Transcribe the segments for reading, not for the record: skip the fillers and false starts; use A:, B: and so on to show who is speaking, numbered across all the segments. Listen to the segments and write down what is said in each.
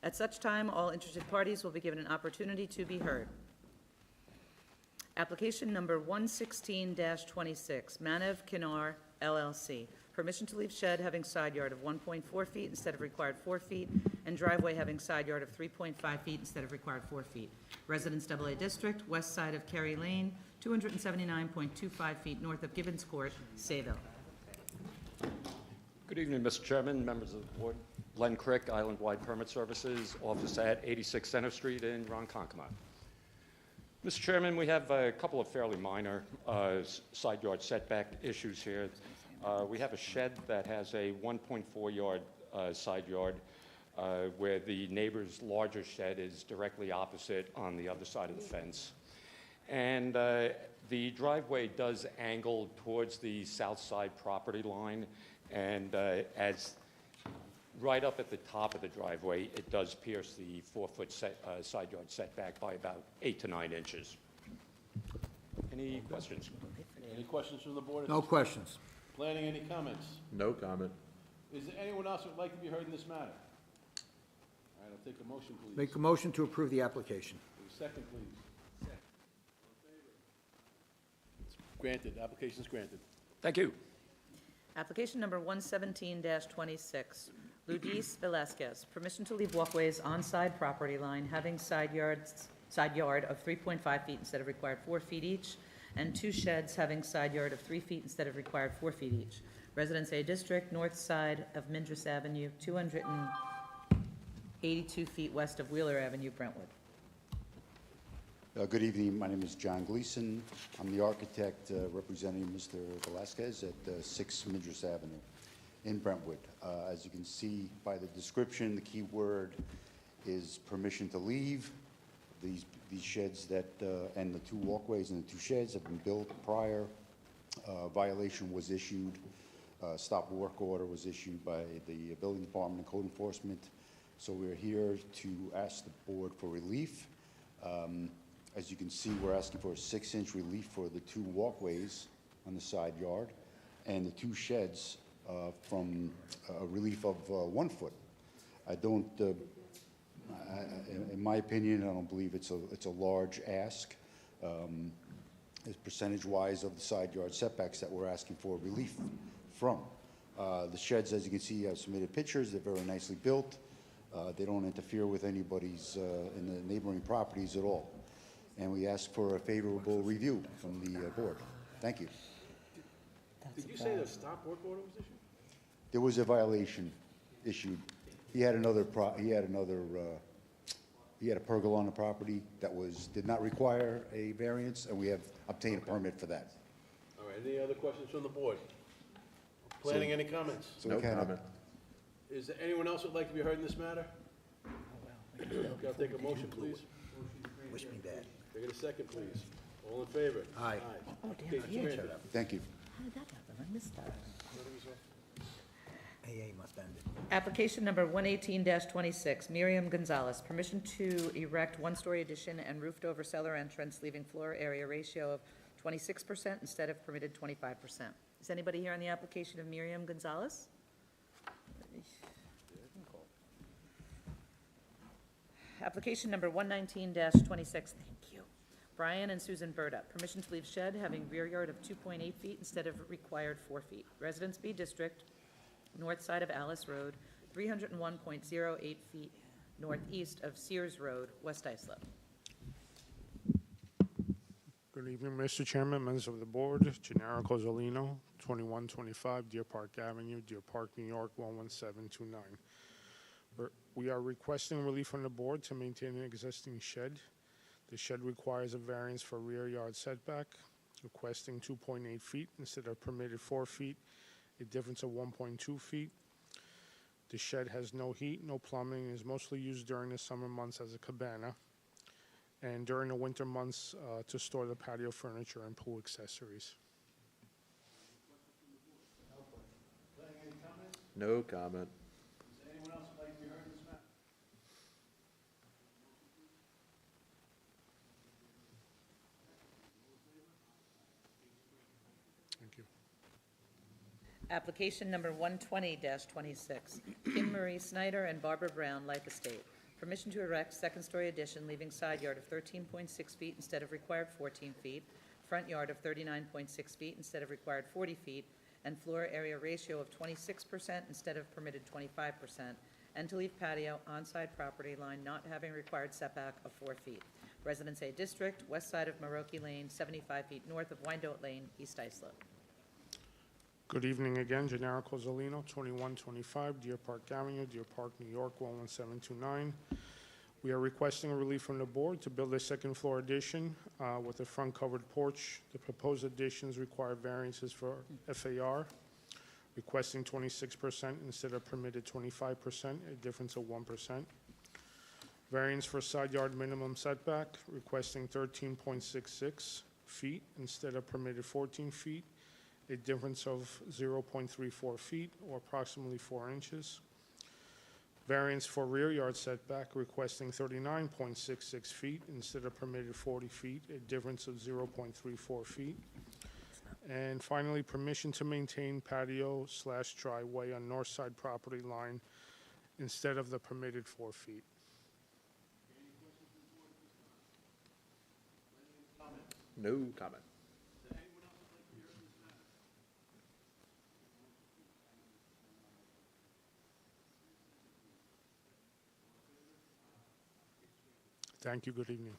A: At such time, all interested parties will be given an opportunity to be heard. Application number 116-26, Manav Kinar LLC. Permission to leave shed having side yard of 1.4 feet instead of required 4 feet, and driveway having side yard of 3.5 feet instead of required 4 feet. Residence AA District, west side of Kerry Lane, 279.25 feet north of Gibbons Court, Sayville.
B: Good evening, Mr. Chairman, members of the board. Len Crick, Island-Wide Permit Services, office at 86 Center Street in Ronkonkoma. Mr. Chairman, we have a couple of fairly minor side yard setback issues here. We have a shed that has a 1.4 yard side yard where the neighbor's larger shed is directly opposite on the other side of the fence. And the driveway does angle towards the south side property line, and as right up at the top of the driveway, it does pierce the 4-foot side yard setback by about 8 to 9 inches. Any questions?
C: Any questions from the board?
D: No questions.
C: Planning, any comments?
E: No comment.
C: Is there anyone else who would like to be heard in this matter? All right, I'll take a motion, please.
D: Make a motion to approve the application.
C: Second, please. It's granted, application's granted.
B: Thank you.
A: Application number 117-26, Luis Velasquez. Permission to leave walkways on side property line having side yard of 3.5 feet instead of required 4 feet each, and 2 sheds having side yard of 3 feet instead of required 4 feet each. Residence A District, north side of Mindris Avenue, 282 feet west of Wheeler Avenue, Brentwood.
F: Good evening. My name is John Gleason. I'm the architect representing Mr. Velasquez at 6 Mindris Avenue in Brentwood. As you can see by the description, the key word is permission to leave. These sheds that and the 2 walkways and the 2 sheds have been built prior. Violation was issued. Stop work order was issued by the building department and code enforcement. So we're here to ask the board for relief. As you can see, we're asking for a 6-inch relief for the 2 walkways on the side yard and the 2 sheds from a relief of 1 foot. I don't, in my opinion, I don't believe it's a large ask. Percentage-wise of the side yard setbacks that we're asking for relief from. The sheds, as you can see, I've submitted pictures. They're very nicely built. They don't interfere with anybody's in the neighboring properties at all. And we ask for a favorable review from the board. Thank you.
C: Did you say the stop work order was issued?
F: There was a violation issued. He had a pergola on the property that did not require a variance, and we have obtained a permit for that.
C: All right, any other questions from the board? Planning, any comments?
F: So
E: No
F: we kinda-
E: comment.
C: Is there anyone else who would like to be heard in this matter? Okay, I'll take a motion, please.
D: Wish me bad.
C: Can I get a second, please? All in favor?
D: Aye.
A: Oh, damn,
C: Application's
A: yeah.
C: granted.
F: Thank you.
A: How did that happen? I missed that.
D: AA must end it.
A: Application number 118-26, Miriam Gonzalez. Permission to erect 1-story addition and roofed-over cellar entrance, leaving floor area ratio of 26% instead of permitted 25%. Is anybody here on the application of Miriam Gonzalez? Application number 119-26, thank you. Brian and Susan Burda. Permission to leave shed having rear yard of 2.8 feet instead of required 4 feet. Residence B District, north side of Alice Road, 301.08 feet northeast of Sears Road, West Islip.
G: Good evening, Mr. Chairman, members of the board. Gennaro Cozzolino, 2125 Deer Park Avenue, Deer Park, New York, 11729. We are requesting relief from the board to maintain an existing shed. The shed requires a variance for rear yard setback, requesting 2.8 feet instead of permitted 4 feet, a difference of 1.2 feet. The shed has no heat, no plumbing, and is mostly used during the summer months as a cabana, and during the winter months to store the patio furniture and pool accessories.
E: No comment.
C: Is there anyone else who would like to be heard in this matter?
G: Thank you.
A: Application number 120-26, Kim Marie Snyder and Barbara Brown, Life Estate. Permission to erect second-story addition leaving side yard of 13.6 feet instead of required 14 feet, front yard of 39.6 feet instead of required 40 feet, and floor area ratio of 26% instead of permitted 25%, and to leave patio on-side property line not having required setback of 4 feet. Residence A District, west side of Maroki Lane, 75 feet north of Wyandotte Lane, East Islip.
G: Good evening again, Gennaro Cozzolino, 2125 Deer Park Avenue, Deer Park, New York, 11729. We are requesting a relief from the board to build a second-floor addition with a front covered porch. The proposed additions require variances for FAR, requesting 26% instead of permitted 25%, a difference of 1%. Variance for side yard minimum setback, requesting 13.66 feet instead of permitted 14 feet, a difference of 0.34 feet, or approximately 4 inches. Variance for rear yard setback, requesting 39.66 feet instead of permitted 40 feet, a difference of 0.34 feet. And finally, permission to maintain patio/driveway on north side property line instead of the permitted 4 feet.
E: No comment.
G: Thank you, good evening.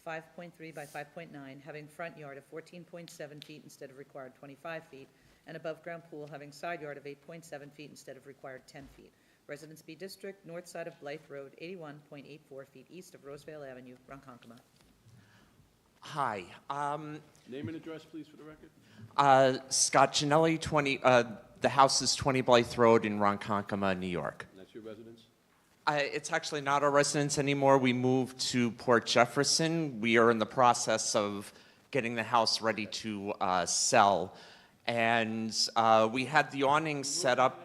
A: .3 by 5.9, having front yard of 14.7 feet instead of required 25 feet, and above-ground pool having side yard of 8.7 feet instead of required 10 feet. Residence B District, north side of Blythe Road, 81.84 feet east of Rosevale Avenue, Ronkonkoma.
H: Hi,
C: Name and address, please, for the record.
H: Scott Ginelli, the house is 20 Blythe Road in Ronkonkoma, New York.
C: And that's your residence?
H: It's actually not our residence anymore. We moved to Port Jefferson. We are in the process of getting the house ready to sell. And we had the awning set up.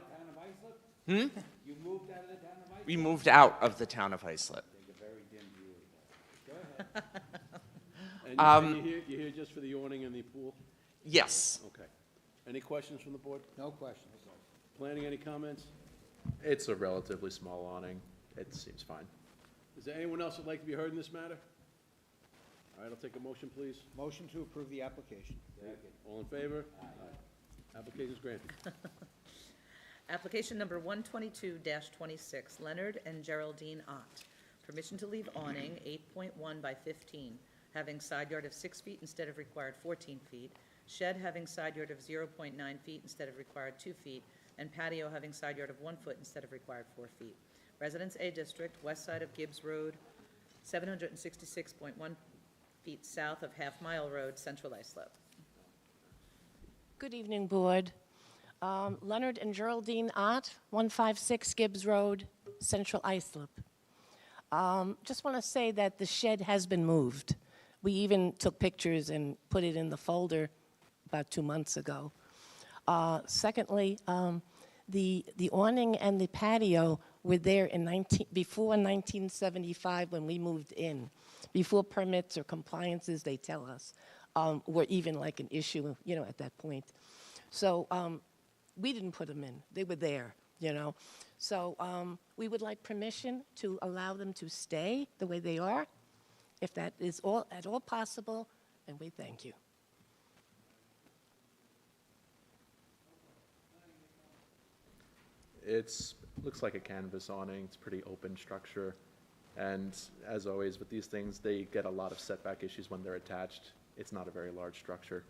H: You moved out of the town of Islip? We moved out of the town of Islip.
C: And you're here just for the awning and the pool?
H: Yes.
C: Okay. Any questions from the board?
D: No questions.
C: Planning, any comments?
E: It's a relatively small awning. It seems fine.
C: Is there anyone else that'd like to be heard in this matter? All right, I'll take a motion, please.
D: Motion to approve the application.
C: All in favor? Aye. Application's granted.
A: Application number 122-26, Leonard and Geraldine Ott. Permission to leave awning 8.1 by 15, having side yard of 6 feet instead of required 14 feet, shed having side yard of 0.9 feet instead of required 2 feet, and patio having side yard of 1 foot instead of required 4 feet. Residence A District, west side of Gibbs Road, 766.1 feet south of Half Mile Road, Central Islip.
I: Good evening, Board. Leonard and Geraldine Ott, 156 Gibbs Road, Central Islip. Just want to say that the shed has been moved. We even took pictures and put it in the folder about 2 months ago. Secondly, the awning and the patio were there before 1975 when we moved in. Before permits or compliances, they tell us, were even like an issue, at that point. So we didn't put them in. They were there, So we would like permission to allow them to stay the way they are, if that is at all possible, and we thank you.
E: Looks like a canvas awning. It's pretty open structure. And as always with these things, they get a lot of setback issues when they're attached. It's not a very large structure.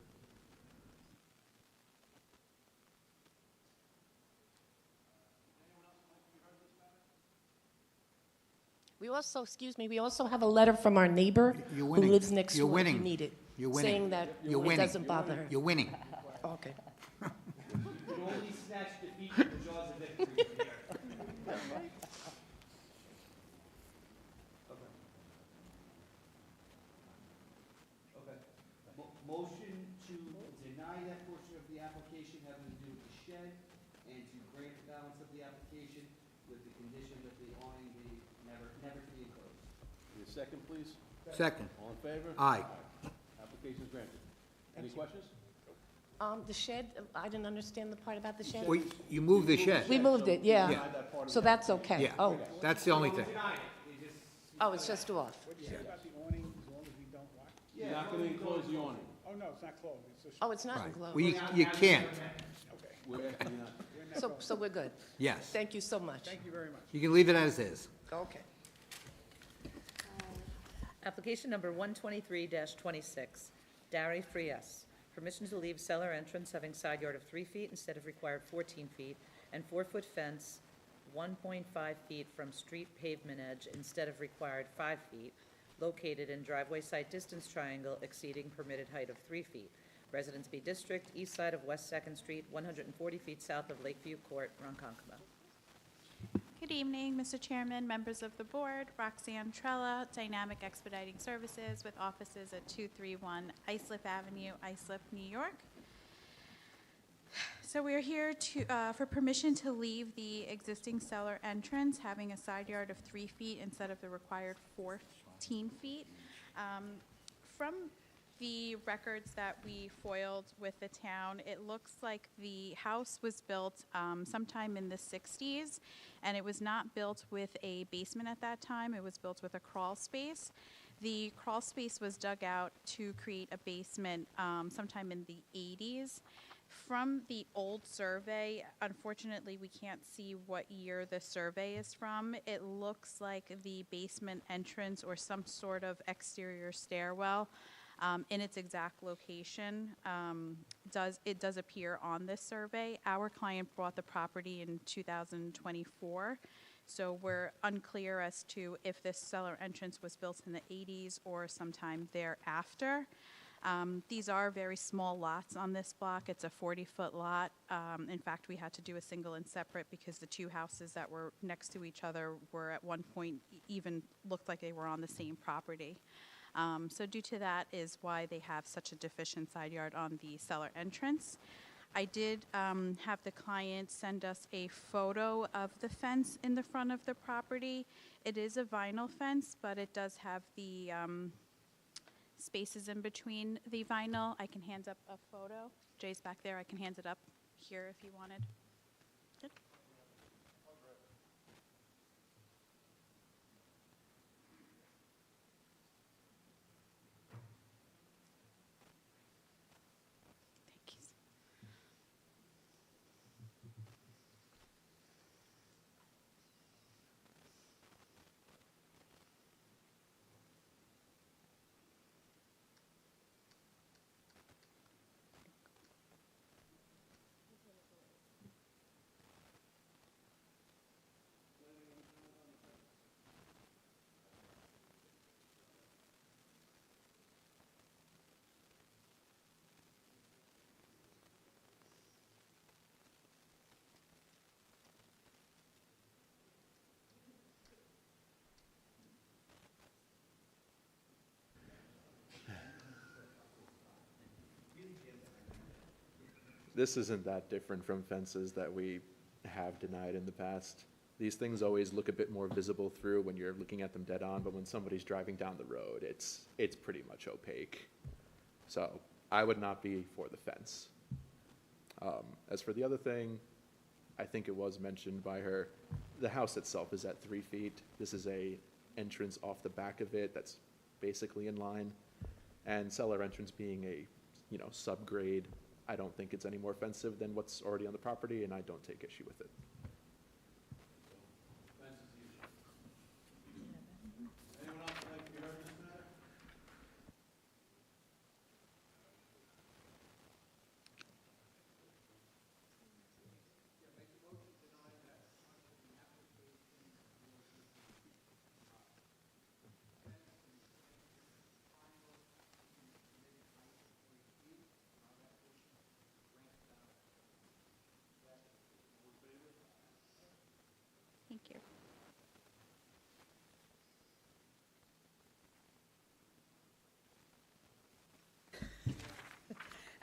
I: We also have a letter from our neighbor
D: You're
I: who
D: winning.
I: lives next
D: You're
I: door if you
D: winning.
I: need it.
D: You're winning.
I: Saying that
D: You're
I: it
D: winning.
I: doesn't bother her.
D: You're winning.
I: Okay.
J: only snatch defeat from the jaws of victory from here. Motion to deny that portion of the application having to do with the shed, and to grant the balance of the application with the condition that the awning be never to be enclosed.
C: Need a second, please?
D: Second.
C: All in favor?
D: Aye.
C: Application is granted. Any questions?
I: The shed, I didn't understand the part about the shed.
D: Well, you moved the shed.
I: We moved it, yeah.
D: Yeah.
I: So that's okay.
D: Yeah,
I: Oh,
D: that's the only thing.
I: oh, it's just off.
G: What do you say about the awning, as long as we don't what?
C: You're not gonna enclose the awning.
G: Oh, no, it's not closed, it's just,
I: Oh, it's not
D: Right.
I: enclosed.
D: Well, you can't,
G: okay.
C: We're asking you not.
I: So we're good.
D: yes.
I: Thank you so much.
G: Thank you very much.
D: You can leave it as is.
I: Okay.
A: Application number 123-26, Dari Frias. Permission to leave cellar entrance having side yard of 3 feet instead of required 14 feet, and 4-foot fence 1.5 feet from street pavement edge instead of required 5 feet, located in driveway site distance triangle exceeding permitted height of 3 feet. Residence B District, east side of West Second Street, 140 feet south of Lakeview Court, Ronkonkoma.
K: Good evening, Mr. Chairman, members of the board. Roxanne Trella, Dynamic Expediting Services with offices at 231 Islip Avenue, Islip, New York. So we're here for permission to leave the existing cellar entrance having a side yard of 3 feet instead of the required 14 feet. From the records that we foiled with the town, it looks like the house was built sometime in the 60s, and it was not built with a basement at that time. It was built with a crawl space. The crawl space was dug out to create a basement sometime in the 80s. From the old survey, unfortunately, we can't see what year the survey is from. It looks like the basement entrance or some sort of exterior stairwell in its exact location does appear on this survey. Our client bought the property in 2024, so we're unclear as to if this cellar entrance was built in the 80s or sometime thereafter. These are very small lots on this block. It's a 40-foot lot. In fact, we had to do a single and separate because the two houses that were next to each other were at one point even looked like they were on the same property. So due to that is why they have such a deficient side yard on the cellar entrance. I did have the client send us a photo of the fence in the front of the property. It is a vinyl fence, but it does have the spaces in between the vinyl. I can hand up a photo. Jay's back there. I can hand it up here if you wanted. Good. Thank you.
E: This isn't that different from fences that we have denied in the past. These things always look a bit more visible through when you're looking at them dead on, but when somebody's driving down the road, it's pretty much opaque. So I would not be for the fence. As for the other thing, I think it was mentioned by her, the house itself is at 3 feet. This is a entrance off the back of it that's basically in line. And cellar entrance being a, subgrade, I don't think it's any more offensive than what's already on the property, and I don't take issue with it.
C: Anyone else would like to be heard in this matter?
K: Thank you.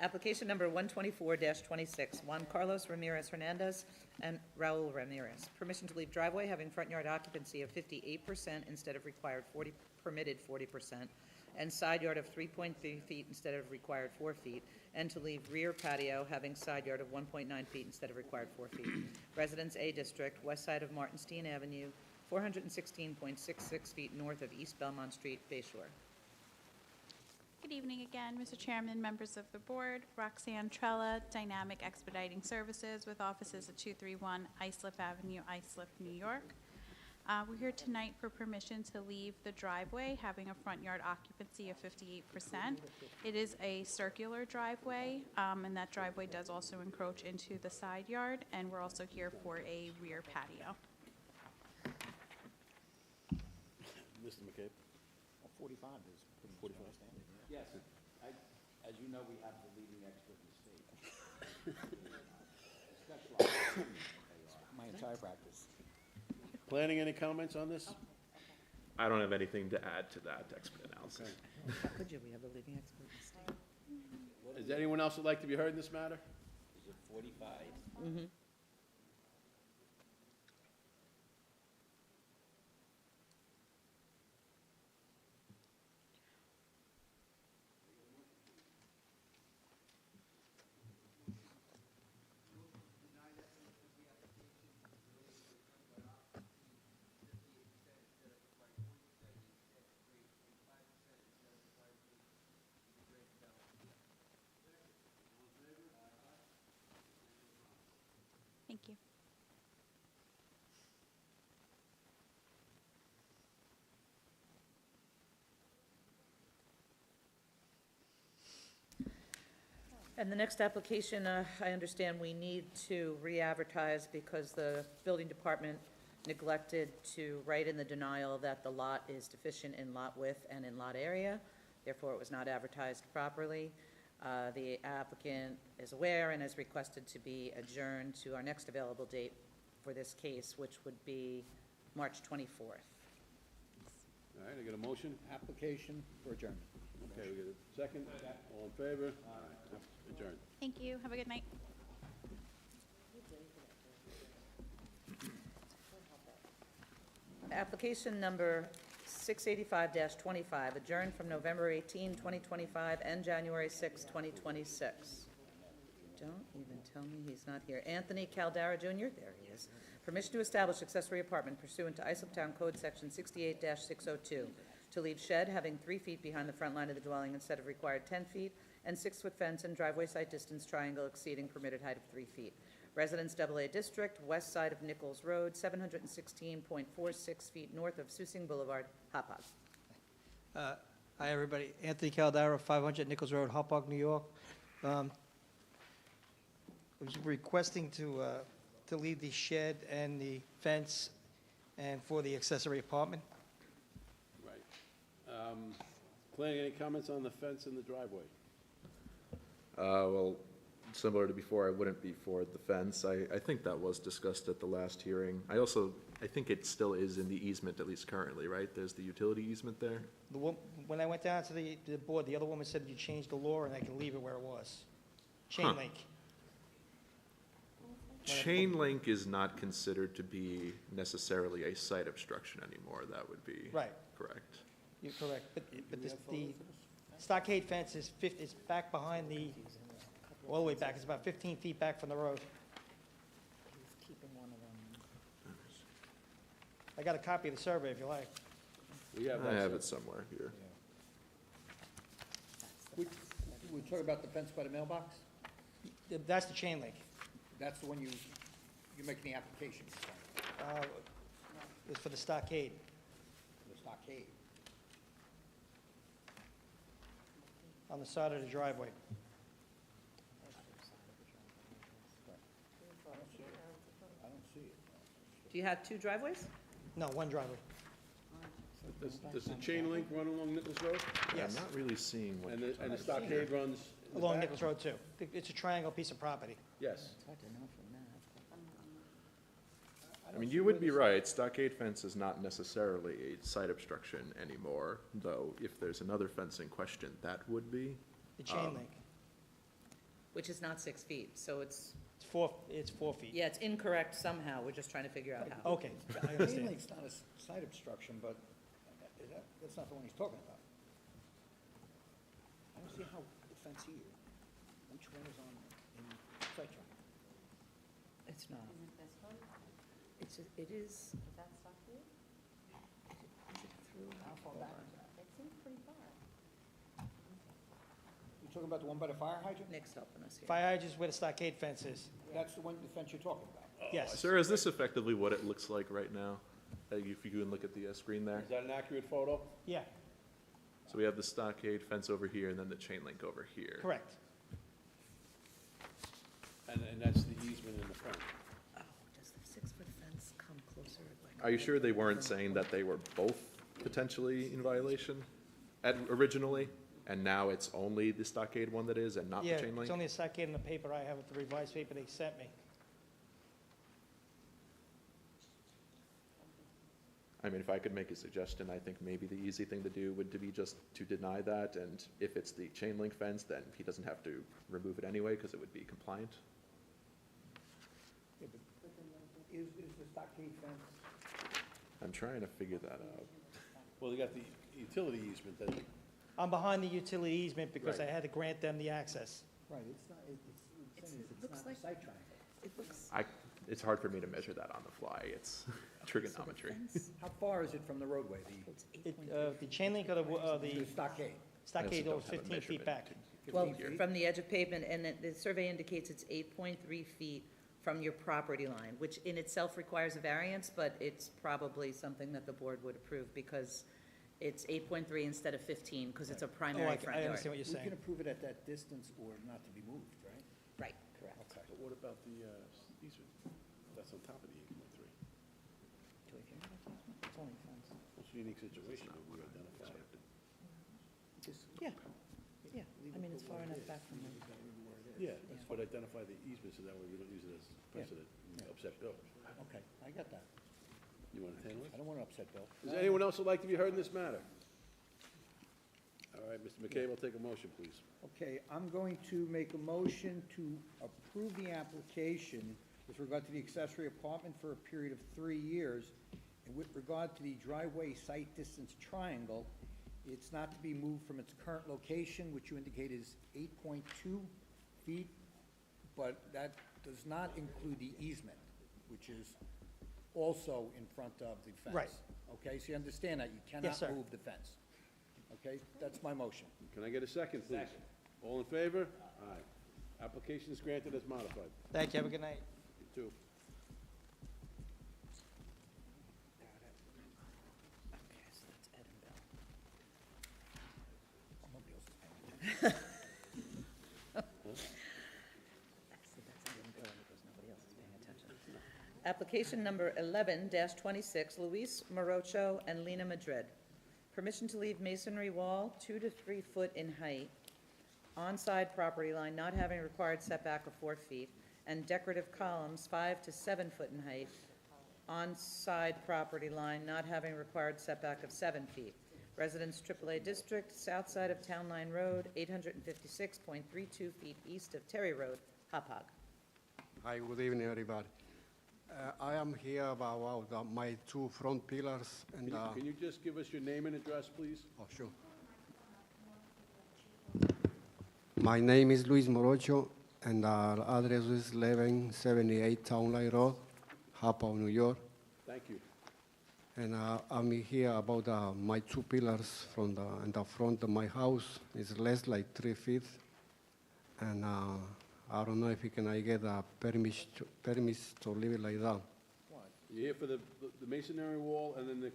A: Application number 124-26, Juan Carlos Ramirez Hernandez and Raul Ramirez. Permission to leave driveway having front yard occupancy of 58% instead of required permitted 40%, and side yard of 3.3 feet instead of required 4 feet, and to leave rear patio having side yard of 1.9 feet instead of required 4 feet. Residence A District, west side of Martinstein Avenue, 416.66 feet north of East Belmont Street, Bay Shore.
K: Good evening again, Mr. Chairman, members of the board. Roxanne Trella, Dynamic Expediting Services with offices at 231 Islip Avenue, Islip, New York. We're here tonight for permission to leave the driveway having a front yard occupancy of 58%. It is a circular driveway, and that driveway does also encroach into the side yard, and we're also here for a rear patio.
C: Mr. McCabe?
J: 45 is pretty much standard. Yes, as you know, we have the leading expert in the state. Specialized. My entire practice.
C: Planning, any comments on this?
E: I don't have anything to add to that expert analysis.
A: How could you? We have a leading expert in the state.
C: Is there anyone else that'd like to be heard in this matter?
J: Is it 45?
A: Mm-hmm.
K: Thank you.
A: And the next application, I understand we need to re-advertise because the building department neglected to write in the denial that the lot is deficient in lot width and in lot area. Therefore, it was not advertised properly. The applicant is aware and has requested to be adjourned to our next available date for this case, which would be March 24th.
C: All right, I get a motion?
J: Application for adjournment.
C: Okay, we get a second? All in favor? Adjourned.
K: Thank you. Have a good night.
A: Application number 685-25, adjourned from November 18, 2025, and January 6, 2026. Don't even tell me he's not here. Anthony Caldara Jr., there he is. Permission to establish accessory apartment pursuant to Islip Town Code Section 68-602, to leave shed having 3 feet behind the front line of the dwelling instead of required 10 feet, and 6-foot fence and driveway side distance triangle exceeding permitted height of 3 feet. Residence AA District, west side of Nichols Road, 716.46 feet north of Susing Boulevard, Hopog.
L: Hi, everybody. Anthony Caldara, 500 Nichols Road, Hopog, New York. I was requesting to leave the shed and the fence and for the accessory apartment.
C: Right. Planning, any comments on the fence and the driveway?
E: Well, similar to before, I wouldn't be for the fence. I think that was discussed at the last hearing. I think it still is in the easement, at least currently, right? There's the utility easement there?
L: When I went down to the board, the other woman said you changed the law and I can leave it where it was. Chain link.
E: Chain link is not considered to be necessarily a site obstruction anymore. That would be
L: Right.
E: correct.
L: You're correct. But the stockade fence is back behind all the way back. It's about 15 feet back from the road. I got a copy of the survey if you like.
C: We have
E: I
C: that.
E: have it somewhere here.
J: We talk about the fence by the mailbox?
L: That's the chain link.
J: That's the one you're making the application for,
L: It's for the stockade.
J: the stockade.
L: On the side of the driveway.
J: I don't see it.
A: Do you have 2 driveways?
L: No, one driveway.
C: Does the chain link run along Nichols Road?
L: Yes.
E: I'm not really seeing what
C: And
E: you're
C: the
E: talking
C: stockade runs in the
L: Along
C: back?
L: Nichols Road, too. It's a triangle piece of property.
C: Yes.
E: I mean, you would be right, stockade fence is not necessarily a site obstruction anymore, though if there's another fence in question, that would be.
L: The chain link.
A: Which is not 6 feet, so it's,
L: It's 4 feet.
A: yeah, it's incorrect somehow. We're just trying to figure out how.
L: Okay, I
J: Chain
L: understand.
J: link's not a site obstruction, but that's not the one he's talking about. fence here. Which one is on, in site triangle?
A: It's not. It's, it is. Is that through?
J: How far
A: Hold
J: back
A: on.
J: is that?
I: It seems pretty far.
J: You talking about the one by the fire hydrant?
A: Nick's helping us here.
L: Fire hydrant is where the stockade fence is.
J: That's the one, the fence you're talking about?
L: Yes.
E: Sir, is this effectively what it looks like right now? If you can look at the screen there.
C: Is that an accurate photo?
L: Yeah,
E: So we have the stockade fence over here and then the chain link over here.
L: correct.
C: And that's the easement in the front.
A: Oh, does the 6-foot fence come closer? Like,
E: Are you sure they weren't saying that they were both potentially in violation originally? And now it's only the stockade one that is and not the
L: Yeah,
E: chain link?
L: it's only a stockade in the paper I have, with the revised paper they sent me.
E: I mean, if I could make a suggestion, I think maybe the easy thing to do would to be just to deny that, and if it's the chain link fence, then he doesn't have to remove it anyway, because it would be compliant.
J: Yeah, but is the stockade fence?
E: I'm trying to figure that out.
C: Well, you got the utility easement that,
L: I'm behind the utility easement because I
C: Right.
L: had to grant them the access.
J: Right, it's not,
A: It's-
J: it's
A: it looks
J: not
A: like-
J: a site triangle.
A: It looks.
E: It's hard for me to measure that on the fly, it's trigonometry.
J: How far is it from the roadway,
A: It's
L: It,
A: 8.3.
L: the chain link of
J: the
L: the
J: stockade?
L: stockade
E: I
L: goes
E: also don't have a
L: 15 feet
E: measurement
L: back.
E: to-
A: Well,
J: 15 feet?
A: from the edge of pavement, and the survey indicates it's 8.3 feet from your property line, which in itself requires a variance, but it's probably something that the board would approve, because it's 8.3 instead of 15, because it's a
L: Oh,
A: primary front
L: I
A: yard.
L: understand what you're
J: We can
L: saying.
J: approve it at that distance or not to be moved, right?
A: Right, correct.
J: Okay.
C: but what about the easement? That's on top of the 8.3.
A: Do we care about that? It's only a fence.
C: It's a unique situation that we identified.
A: Yeah, yeah, I mean, it's far enough back from the,
C: Yeah, but identify the easement so that way we don't use it as precedent and upset Bill.
J: Okay, I got that.
C: You want to handle it?
J: I don't want to upset Bill.
C: Is there anyone else who'd like to be heard in this matter? All right, Mr. McCabe, will take a motion, please.
J: Okay, I'm going to make a motion to approve the application with regard to the accessory apartment for a period of 3 years. And with regard to the driveway site distance triangle, it's not to be moved from its current location, which you indicate is 8.2 feet, but that does not include the easement, which is also in front of the fence.
L: Right.
J: Okay, so you understand that, you cannot
L: sir.
J: move the fence. Okay, that's my motion.
C: Can I get a second, please? All in favor? Aye. Application is granted as modified.
L: Thank you, have a good night.
C: You too.
A: okay, so that's Ed and Bill. Actually, that's Ed and Bill, because nobody else is paying attention. Application number 11-26, Luis Morocho and Lena Madrid. Permission to leave masonry wall 2 to 3 foot in height, on-side property line not having required setback of 4 feet, and decorative columns 5 to 7 foot in height, on-side property line not having required setback of 7 feet. Residence AAA District, south side of Town Line Road, 856.32 feet east of Terry Road, Hauppauge.
M: Hi, good evening, everybody. I am here about my 2 front pillars and,
C: Can you just give us your name and address, please?
M: oh, sure. My name is Luis Morocho, and our address is 1178 Town Line Road, Hauppauge, New York.
C: Thank you.
M: And I'm here about my 2 pillars from in the front of my house. It's less like 3 feet, and I don't know if I get a permit to leave it like that.
C: You're here for the masonry wall and then the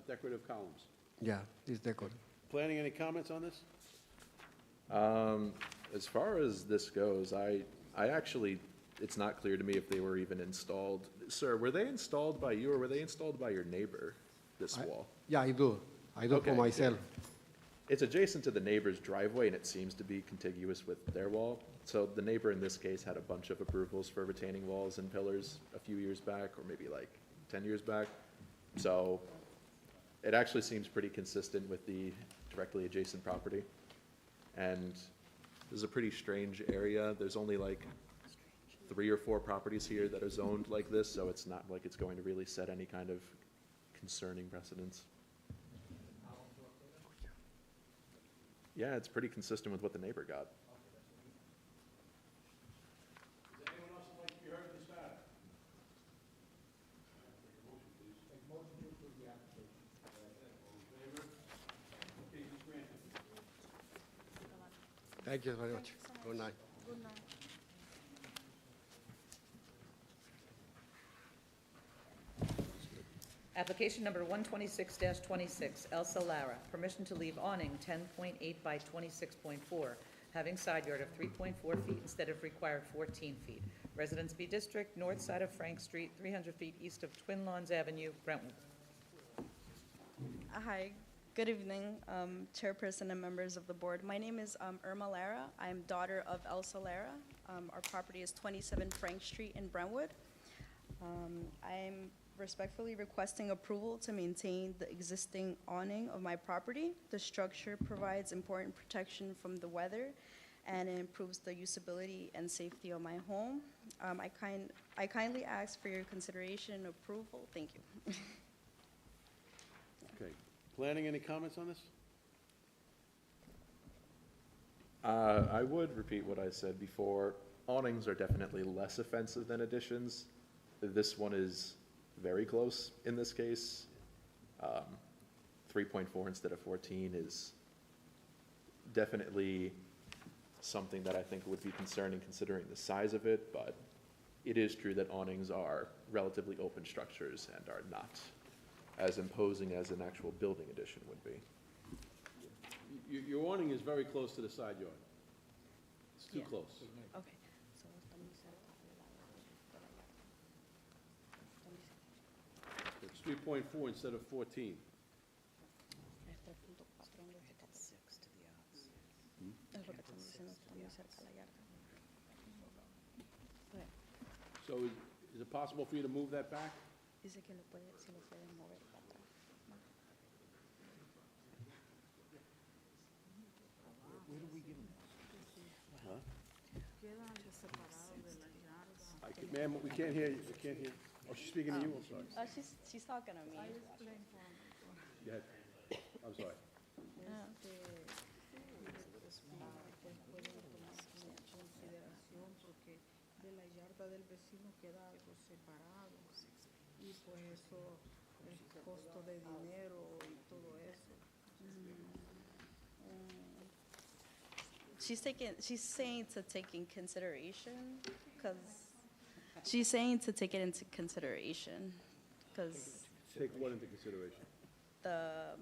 C: decorative columns.
M: Yeah, it's decorative.
C: Planning any comments on this?
E: As far as this goes, I actually, it's not clear to me if they were even installed. Sir, were they installed by you or were they installed by your neighbor, this wall?
M: Yeah, I do. I do
E: Okay,
M: for myself.
E: It's adjacent to the neighbor's driveway and it seems to be contiguous with their wall. So the neighbor in this case had a bunch of approvals for retaining walls and pillars a few years back, or maybe like 10 years back. So it actually seems pretty consistent with the directly adjacent property. And this is a pretty strange area. There's only like 3 or 4 properties here that are zoned like this, so it's not like it's going to really set any kind of concerning precedents. Yeah, it's pretty consistent with what the neighbor got.
C: Is there anyone else who'd like to be heard in this matter? Take a motion, please. Make a motion to approve the application. All in favor? Application is granted.
M: Thank you very much. Good night.
K: Good night.
A: Application number 126-26, Elsa Lara, permission to leave awning 10.8 by 26.4, having side yard of 3.4 feet instead of required 14 feet. Residence B District, north side of Frank Street, 300 feet east of Twin Lawns Avenue, Brentwood.
N: Hi, good evening, Chairperson and members of the board. My name is Irma Lara. I'm daughter of Elsa Lara. Our property is 27 Frank Street in Brentwood. I'm respectfully requesting approval to maintain the existing awning of my property. The structure provides important protection from the weather, and it improves the usability and safety of my home. I kindly ask for your consideration and approval. Thank you.
C: Okay. Planning, any comments on this?
E: I would repeat what I said before. Awnings are definitely less offensive than additions. This one is very close in this case. 3.4 instead of 14 is definitely something that I think would be concerning considering the size of it, but it is true that awnings are relatively open structures and are not as imposing as an actual building addition would be.
C: Your awning is very close to the side yard. It's too
N: Yeah.
C: close.
N: Okay.
C: It's 3.4 instead of 14. So is it possible for you to move that back?
N: Dice que si lo pueden mover para atrás.
C: Ma'am, we can't hear you, we can't hear. Oh, she's speaking to you, I'm sorry.
N: She's talking to me.
C: Go ahead. I'm sorry.
O: De la yarda del vecino queda algo separado y pues eso es costo de dinero y todo eso.
N: She's saying to take in consideration, because she's saying to take it into consideration, because
C: Take what into consideration?
N: the,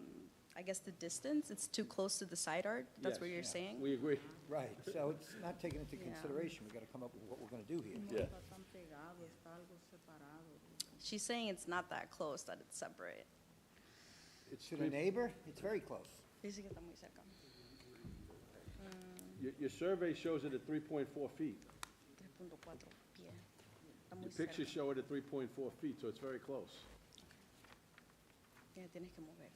N: I guess the distance, it's too close to the side yard, that's what
C: Yes.
N: you're saying?
C: We agree.
J: Right, so it's not taken into
N: Yeah.
J: consideration. We gotta come up with what we're gonna do here.
C: Yeah.
O: Está tan pegado, está algo separado.
N: She's saying it's not that close, that it's separate.
C: It's
J: To the neighbor, it's very close.
N: Dice que está muy cerca.
C: Your survey shows it at 3.4 feet.
N: 3.4 pie. Está muy
C: Your pictures
N: cerca.
C: show it at 3.4 feet, so it's very close.
N: Ya tienes que mover.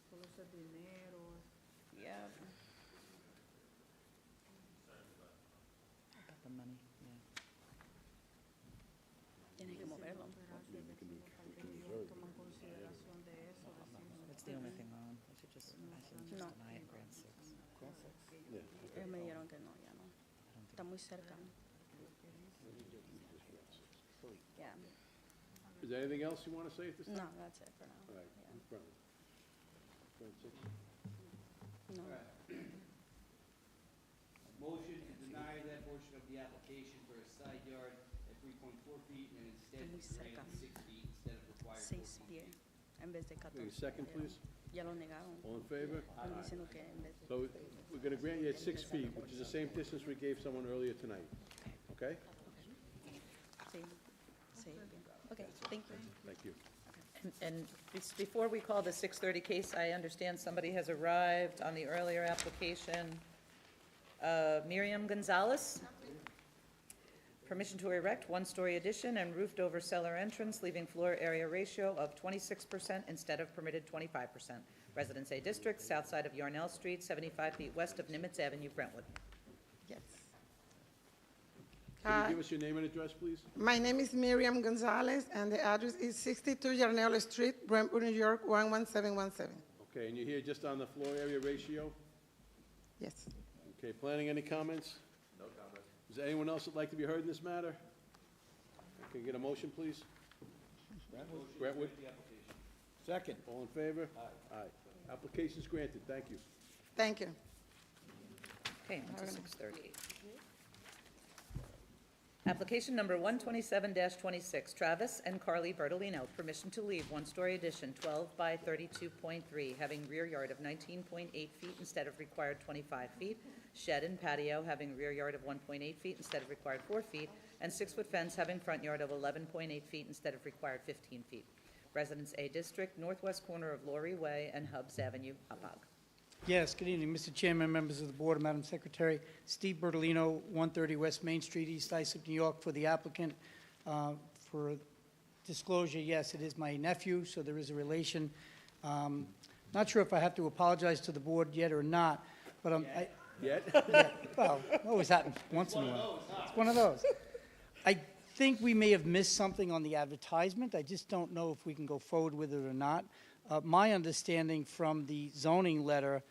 O: Solo es el dinero.
N: Yeah.
A: About the money, yeah.
N: Tienes que moverlo.
O: Toma en consideración de eso.
A: That's the only thing on. I should just
N: No.
A: deny it, grant 6.
N: Ellos me dijeron que no, ya no. Está muy cerca. Yeah.
C: Is there anything else you want to say at this time?
N: No, that's it for now.
C: All right,
N: Yeah.
C: in front. Front six.
N: No.
P: Motion to deny that portion of the application for a side yard at 3.4 feet and instead
N: Muy cerca.
P: grant 6 feet instead of required
N: 6
P: 14
N: pies
P: feet.
N: en vez de 14.
C: Take a second, please.
N: Ya lo negaron.
C: All in favor?
N: Están diciendo que en vez de...
C: So we're going to grant you at 6 feet, which is the same distance we gave someone earlier tonight. Okay?
N: Sí, sí, bien. Okay, thank you.
C: Thank you.
A: And before we call the 6:30 case, I understand somebody has arrived on the earlier application. Miriam Gonzalez? Permission to erect one-story addition and roofed-over cellar entrance, leaving floor area ratio of 26% instead of permitted 25%. Residence A District, south side of Yarnell Street, 75 feet west of Nimitz Avenue, Brentwood.
N: Yes.
C: Can you give us your name and address, please?
O: My name is Miriam Gonzalez, and the address is 62 Yarnell Street, Brentwood, New York, 11717.
C: Okay, and you're here just on the floor area ratio?
O: Yes.
C: Okay, planning, any comments?
E: No comment.
C: Is there anyone else that'd like to be heard in this matter? Okay, get a motion, please? Brentwood?
J: Second.
C: All in favor? Aye. Application's granted, thank you.
O: Thank you.
A: Okay, on to 6:30. Application number 127-26, Travis and Carly Bertolino, permission to leave one-story addition, 12 by 32.3, having rear yard of 19.8 feet instead of required 25 feet, shed and patio having rear yard of 1.8 feet instead of required 4 feet, and 6-foot fence having front yard of 11.8 feet instead of required 15 feet. Residence A District, northwest corner of Laurie Way and Hubbs Avenue, Hauppauge.
L: Yes, good evening, Mr. Chairman, members of the board, Madam Secretary. Steve Bertolino, 130 West Main Street, East Islip, New York, for the applicant. For disclosure, yes, it is my nephew, so there is a relation. Not sure if I have to apologize to the board yet or not, but
C: Yet?
L: yeah, well, always happens once in a while. It's one of those. I think we may have missed something on the advertisement. I just don't know if we can go forward with it or not. My understanding from the zoning letter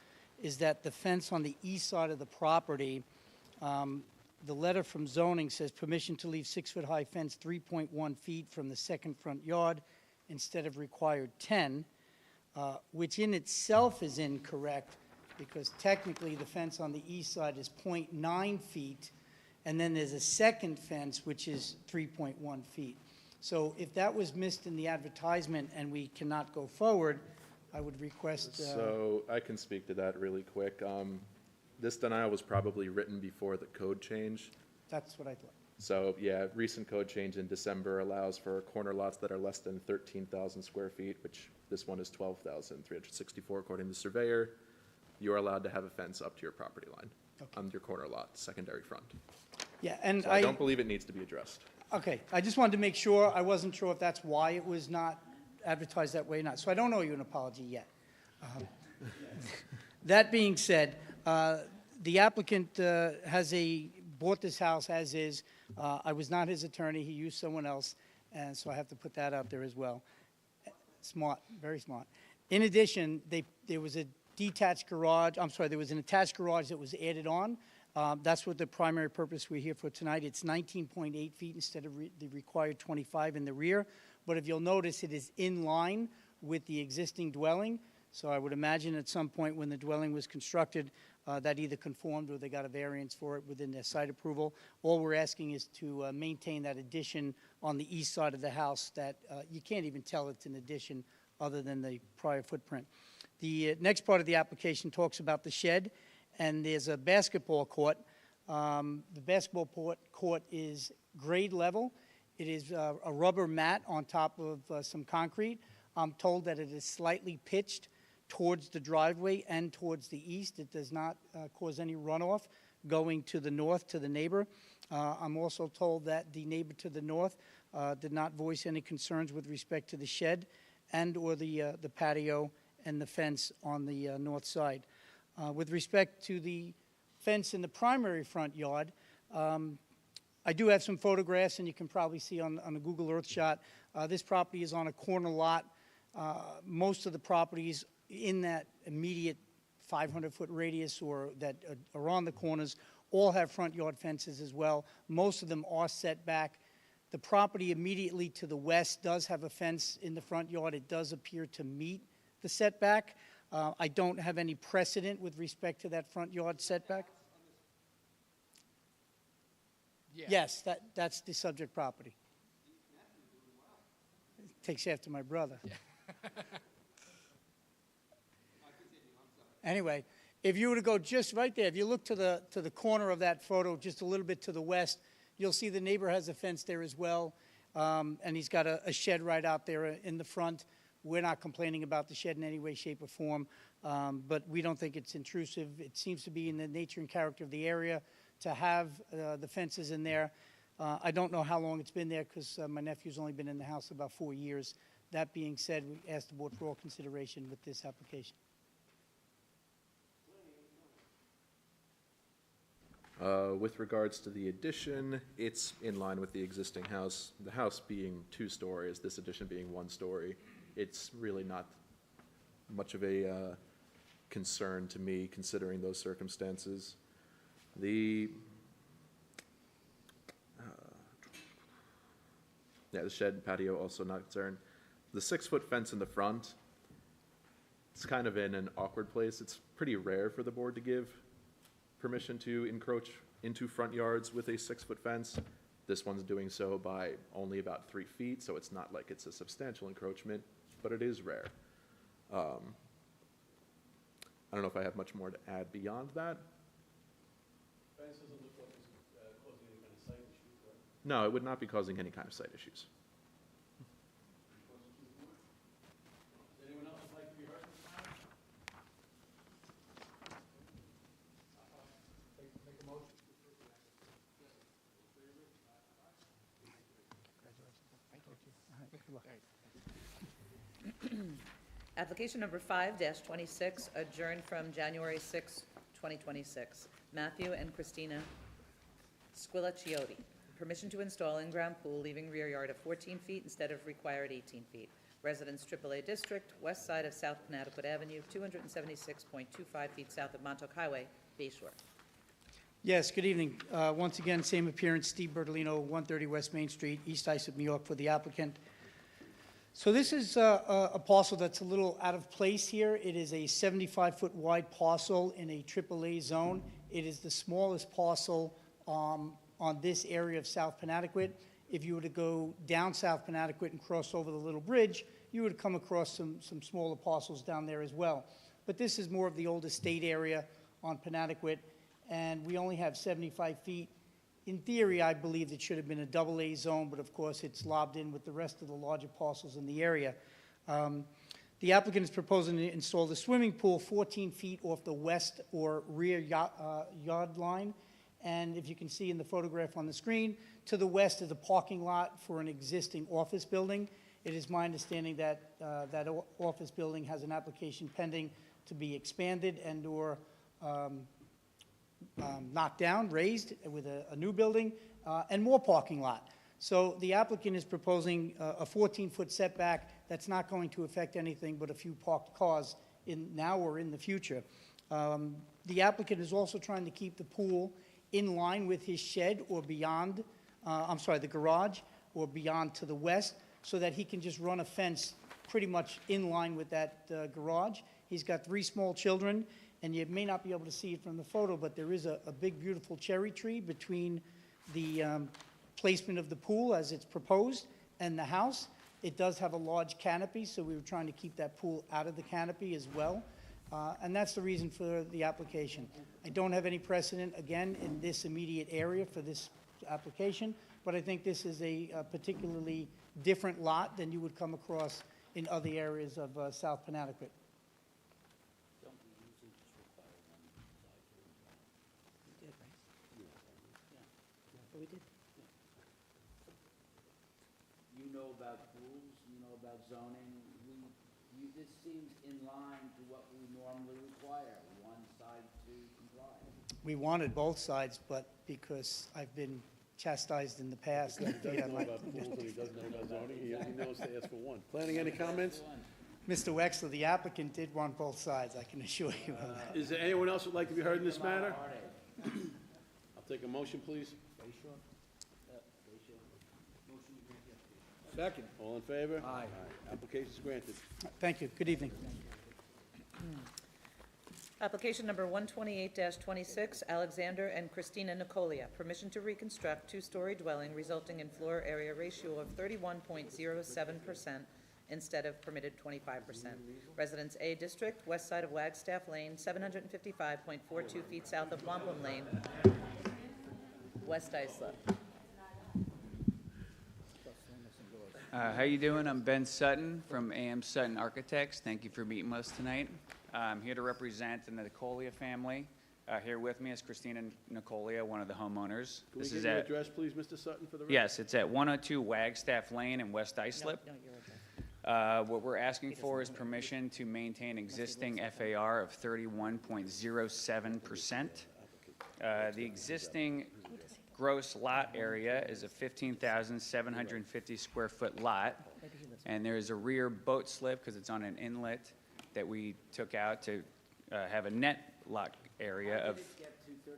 L: is that the fence on the east side of the property, the letter from zoning says permission to leave 6-foot-high fence 3.1 feet from the second front yard instead of required 10, which in itself is incorrect because technically the fence on the east side is 0.9 feet, and then there's a second fence which is 3.1 feet. So if that was missed in the advertisement and we cannot go forward, I would request.
E: So I can speak to that really quick. This denial was probably written before the code change.
L: That's what I thought.
E: So, yeah, recent code change in December allows for corner lots that are less than 13,000 square feet, which this one is 12,364 according to the surveyor. You are allowed to have a fence up to your property line on your corner lot, secondary front.
L: Yeah, and
E: So I don't believe it needs to be addressed.
L: Okay, I just wanted to make sure. I wasn't sure if that's why it was not advertised that way or not. So I don't owe you an apology yet. That being said, the applicant bought this house as is. I was not his attorney. He used someone else, and so I have to put that out there as well. Smart, very smart. In addition, there was a detached garage. I'm sorry, there was an attached garage that was added on. That's what the primary purpose we're here for tonight. It's 19.8 feet instead of the required 25 in the rear. But if you'll notice, it is in line with the existing dwelling. So I would imagine at some point when the dwelling was constructed, that either conformed or they got a variance for it within their site approval. All we're asking is to maintain that addition on the east side of the house that you can't even tell it's an addition other than the prior footprint. The next part of the application talks about the shed, and there's a basketball court. The basketball court is grade level. It is a rubber mat on top of some concrete. I'm told that it is slightly pitched towards the driveway and towards the east. It does not cause any runoff going to the north to the neighbor. I'm also told that the neighbor to the north did not voice any concerns with respect to the shed and or the patio and the fence on the north side. With respect to the fence in the primary front yard, I do have some photographs, and you can probably see on a Google Earth shot. This property is on a corner lot. Most of the properties in that immediate 500-foot radius or that are on the corners all have front yard fences as well. Most of them are set back. The property immediately to the west does have a fence in the front yard. It does appear to meet the setback. I don't have any precedent with respect to that front yard setback. Yes, that's the subject property. Takes after my brother. Anyway, if you were to go just right there, if you look to the corner of that photo, just a little bit to the west, you'll see the neighbor has a fence there as well, and he's got a shed right out there in the front. We're not complaining about the shed in any way, shape, or form, but we don't think it's intrusive. It seems to be in the nature and character of the area to have the fences in there. I don't know how long it's been there because my nephew's only been in the house about 4 years. That being said, we ask the board for all consideration with this application.
E: With regards to the addition, it's in line with the existing house. The house being 2 stories, this addition being 1 story, it's really not much of a concern to me, considering those circumstances. The the shed and patio also not concerned. The 6-foot fence in the front, it's kind of in an awkward place. It's pretty rare for the board to give permission to encroach into front yards with a 6-foot fence. This one's doing so by only about 3 feet, so it's not like it's a substantial encroachment, but it is rare. I don't know if I have much more to add beyond that.
C: Fence doesn't look like it's causing any kind of site issue, correct?
E: No, it would not be causing any kind of site issues.
C: Does anyone else would like to be heard this matter? Make a motion.
A: Application number 5-26, adjourned from January 6, 2026. Matthew and Christina Squilaciotti. Permission to install in-ground pool leaving rear yard of 14 feet instead of required 18 feet. Residence AAA District, west side of South Connecticut Avenue, 276.25 feet south of Montauk Highway, Bay Shore.
L: Yes, good evening. Once again, same appearance, Steve Bertolino, 130 West Main Street, East Islip, New York, for the applicant. So this is a parcel that's a little out of place here. It is a 75-foot wide parcel in a AAA zone. It is the smallest parcel on this area of South Connecticut. If you were to go down South Connecticut and cross over the little bridge, you would come across some smaller parcels down there as well. But this is more of the old estate area on Connecticut, and we only have 75 feet. In theory, I believe it should have been a AA zone, but of course, it's lobbed in with the rest of the larger parcels in the area. The applicant is proposing to install the swimming pool 14 feet off the west or rear yard line. And if you can see in the photograph on the screen, to the west is a parking lot for an existing office building. It is my understanding that that office building has an application pending to be expanded and/or knocked down, raised with a new building, and more parking lot. So the applicant is proposing a 14-foot setback that's not going to affect anything but a few parked cars now or in the future. The applicant is also trying to keep the pool in line with his shed or beyond, the garage, or beyond to the west, so that he can just run a fence pretty much in line with that garage. He's got 3 small children, and you may not be able to see it from the photo, but there is a big, beautiful cherry tree between the placement of the pool as it's proposed and the house. It does have a large canopy, so we were trying to keep that pool out of the canopy as well. And that's the reason for the application. I don't have any precedent, again, in this immediate area for this application, but I think this is a particularly different lot than you would come across in other areas of South Connecticut.
A: We did.
J: You know about pools, you know about zoning. This seems in line to what we normally require, one side to comply.
L: We wanted both sides, but because I've been chastised in the past,
C: He
L: I
C: does
L: think I'd
C: know
L: like
C: about pools and he does know about zoning. He knows to ask for one. Planning, any comments?
L: Mr. Wexler, the applicant did want both sides, I can assure you of that.
C: Is there anyone else who'd like to be heard in this matter? I'll take a motion, please.
J: Second.
C: All in favor?
J: Aye.
C: Application's granted.
L: Thank you, good evening.
A: Application number 128-26, Alexander and Christina Nicolia. Permission to reconstruct 2-story dwelling resulting in floor area ratio of 31.07% instead of permitted 25%. Residence A District, west side of Wagstaff Lane, 755.42 feet south of Wampum Lane, West Islip.
Q: How you doing? I'm Ben Sutton from AM Sutton Architects. Thank you for meeting with us tonight. I'm here to represent the Nicolia family. Here with me is Christina Nicolia, one of the homeowners.
C: Can we get your address, please, Mr. Sutton, for the record?
Q: Yes, it's at 102 Wagstaff Lane in West Islip.
A: No, your address.
Q: What we're asking for is permission to maintain existing FAR of 31.07%. The existing gross lot area is a 15,750 square foot lot, and there is a rear boat slip because it's on an inlet that we took out to have a net lot area
P: How
Q: of,
P: did it get to 31.07?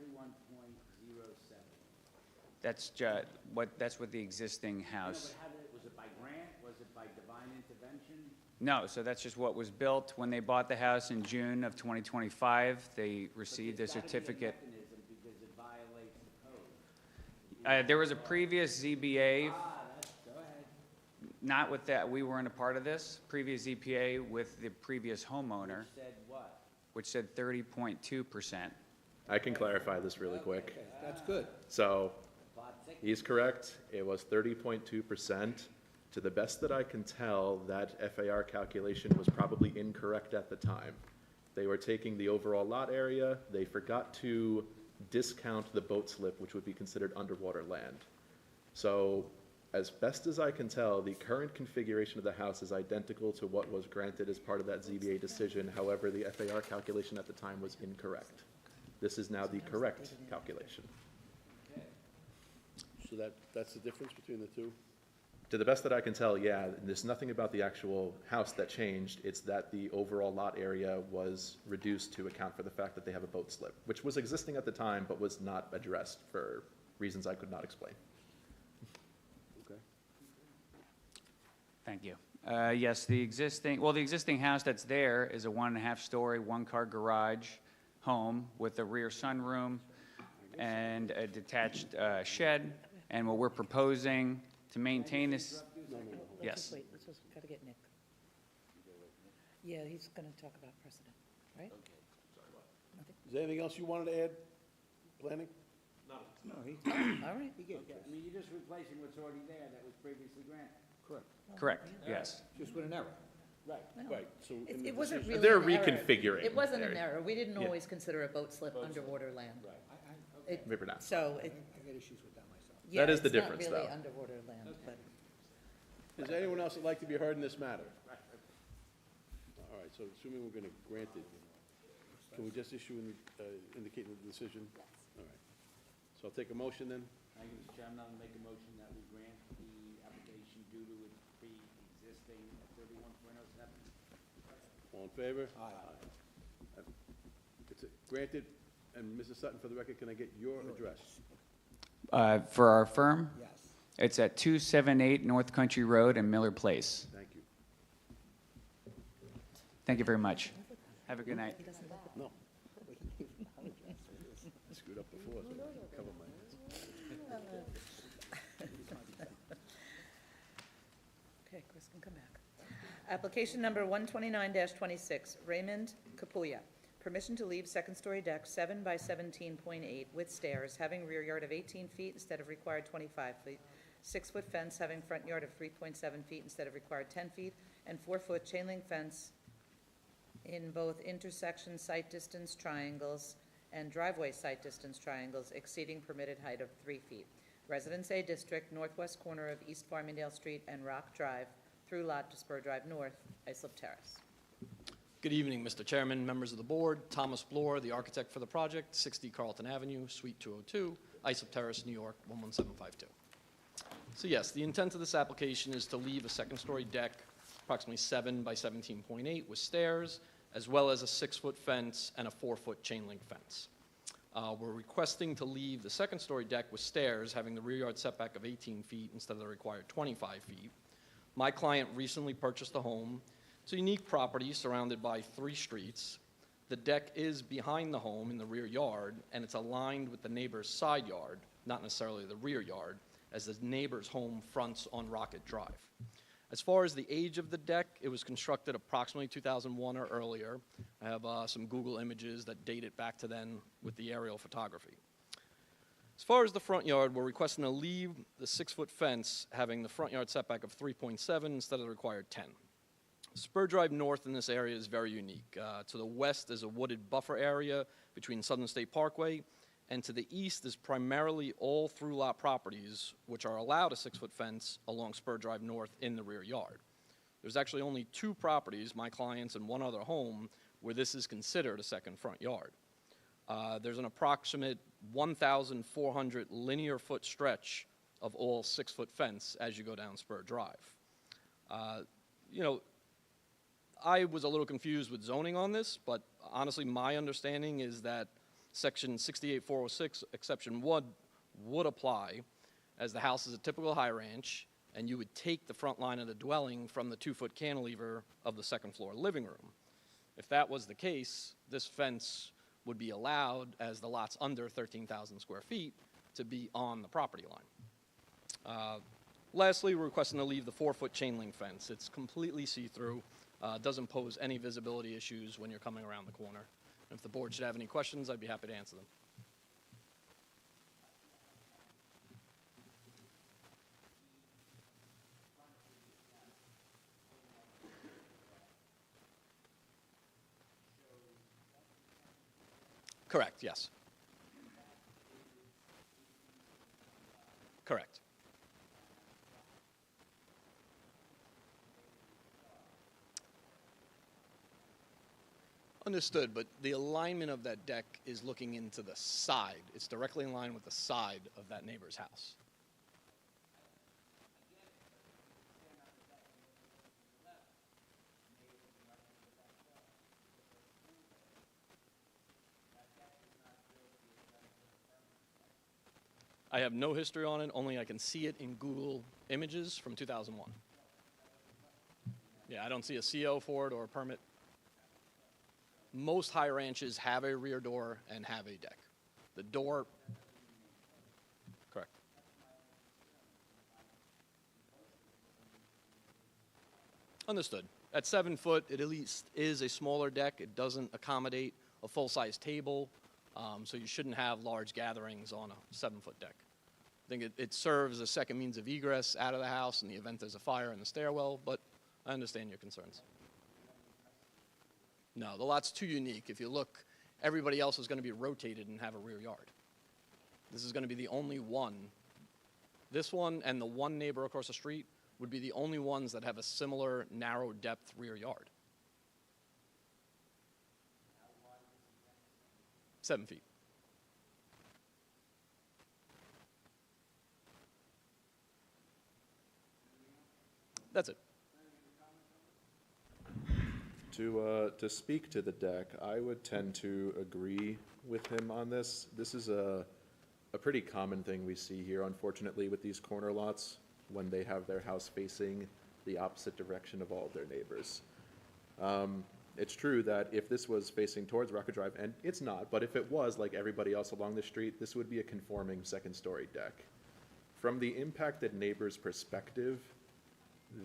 Q: that's what the existing
P: I know,
Q: house.
P: but how did it, was it by grant? Was it by divine intervention?
Q: No, so that's just what was built. When they bought the house in June of 2025, they received a
P: There's gotta be
Q: certificate.
P: mechanism because it violates the code.
Q: There was a previous ZBA,
P: Go ahead.
Q: not with that, we weren't a part of this, previous ZPA with the previous homeowner,
P: Said what?
Q: which said 30.2%.
E: I can clarify this really quick.
D: That's good.
E: So, he's correct, it was 30.2%. To the best that I can tell, that FAR calculation was probably incorrect at the time. They were taking the overall lot area, they forgot to discount the boat slip, which would be considered underwater land. So, as best as I can tell, the current configuration of the house is identical to what was granted as part of that ZBA decision. However, the FAR calculation at the time was incorrect. This is now the correct calculation.
C: So that's the difference between the two?
E: To the best that I can tell, yeah, there's nothing about the actual house that changed. It's that the overall lot area was reduced to account for the fact that they have a boat slip, which was existing at the time but was not addressed for reasons I could not explain.
C: Okay.
Q: Thank you. Yes, the existing house that's there is a 1.5-story, one-car garage home with a rear sunroom and a detached shed. And what we're proposing to maintain this, yes.
A: Wait, let's just, gotta get Nick. Yeah, he's gonna talk about precedent, right?
C: Is there anything else you wanted to add, planning?
J: No, he,
A: All right.
J: he gave,
P: Okay, I mean, you're just replacing what's already there that was previously granted.
J: correct,
Q: Correct, yes.
J: just with an error.
P: Right.
C: Right, so in the
A: It wasn't
C: decision-
A: really
E: They're
A: an error.
E: reconfiguring
A: It wasn't an
E: area.
A: error. We didn't
E: Yeah.
A: always consider a boat slip underwater land.
C: Right.
A: It-
E: Maybe not.
A: So,
J: I get issues with that myself.
A: yeah,
E: That is the
A: it's not
E: difference,
A: really
E: though.
A: underwater land, but.
C: Is there anyone else that'd like to be heard in this matter? All right, so assuming we're gonna grant it, can we just indicate in the decision? All right. So I'll take a motion then.
P: Thank you, Mr. Chairman. I'll make a motion that we grant the application due to its pre-existing 31.07.
C: All in favor?
J: Aye.
C: It's granted, and Mrs. Sutton, for the record, can I get your address?
Q: For our firm,
J: Yes.
Q: it's at 278 North Country Road in Miller Place.
C: Thank you.
Q: Thank you very much. Have a good night.
C: No. Screwed up before, so I cover my
A: Okay, Chris can come back. Application number 129-26, Raymond Capuya. Permission to leave second-story deck 7 by 17.8 with stairs, having rear yard of 18 feet instead of required 25 feet, 6-foot fence having front yard of 3.7 feet instead of required 10 feet, and 4-foot chain link fence in both intersection site distance triangles and driveway site distance triangles exceeding permitted height of 3 feet. Residence A District, northwest corner of East Farmingdale Street and Rock Drive, through lot to Spur Drive North, Islip Terrace.
R: Good evening, Mr. Chairman, members of the board. Thomas Bloor, the architect for the project, 60 Carlton Avenue, Suite 202, Islip Terrace, New York, 11752. So yes, the intent of this application is to leave a second-story deck, approximately 7 by 17.8 with stairs, as well as a 6-foot fence and a 4-foot chain link fence. We're requesting to leave the second-story deck with stairs, having the rear yard setback of 18 feet instead of the required 25 feet. My client recently purchased a home. It's a unique property surrounded by 3 streets. The deck is behind the home in the rear yard, and it's aligned with the neighbor's side yard, not necessarily the rear yard, as the neighbor's home fronts on Rocket Drive. As far as the age of the deck, it was constructed approximately 2001 or earlier. I have some Google images that date it back to then with the aerial photography. As far as the front yard, we're requesting to leave the 6-foot fence having the front yard setback of 3.7 instead of the required 10. Spur Drive North in this area is very unique. To the west is a wooded buffer area between Southern State Parkway, and to the east is primarily all through-lot properties, which are allowed a 6-foot fence along Spur Drive North in the rear yard. There's actually only 2 properties, my clients and one other home, where this is considered a second front yard. There's an approximate 1,400 linear foot stretch of all 6-foot fence as you go down Spur Drive. You know, I was a little confused with zoning on this, but honestly, my understanding is that section 68406, exception 1, would apply as the house is a typical high ranch, and you would take the front line of the dwelling from the 2-foot cantilever of the second floor living room. If that was the case, this fence would be allowed, as the lot's under 13,000 square feet, to be on the property line. Lastly, we're requesting to leave the 4-foot chain link fence. It's completely see-through, doesn't pose any visibility issues when you're coming around the corner. If the board should have any questions, I'd be happy to answer them. Correct, yes. Correct. Understood, but the alignment of that deck is looking into the side. It's directly in line with the side of that neighbor's house. I have no history on it, only I can see it in Google Images from 2001. Yeah, I don't see a CO for it or a permit. Most high ranches have a rear door and have a deck. The door, correct. Understood. At 7 foot, it at least is a smaller deck. It doesn't accommodate a full-size table, so you shouldn't have large gatherings on a 7-foot deck. I think it serves as a second means of egress out of the house in the event there's a fire in the stairwell, but I understand your concerns. No, the lot's too unique. If you look, everybody else is going to be rotated and have a rear yard. This is going to be the only one. This one and the one neighbor across the street would be the only ones that have a similar narrow depth rear yard. 7 feet. That's it.
E: To speak to the deck, I would tend to agree with him on this. This is a pretty common thing we see here, unfortunately, with these corner lots when they have their house facing the opposite direction of all of their neighbors. It's true that if this was facing towards Rocket Drive, and it's not, but if it was like everybody else along the street, this would be a conforming second-story deck. From the impacted neighbor's perspective,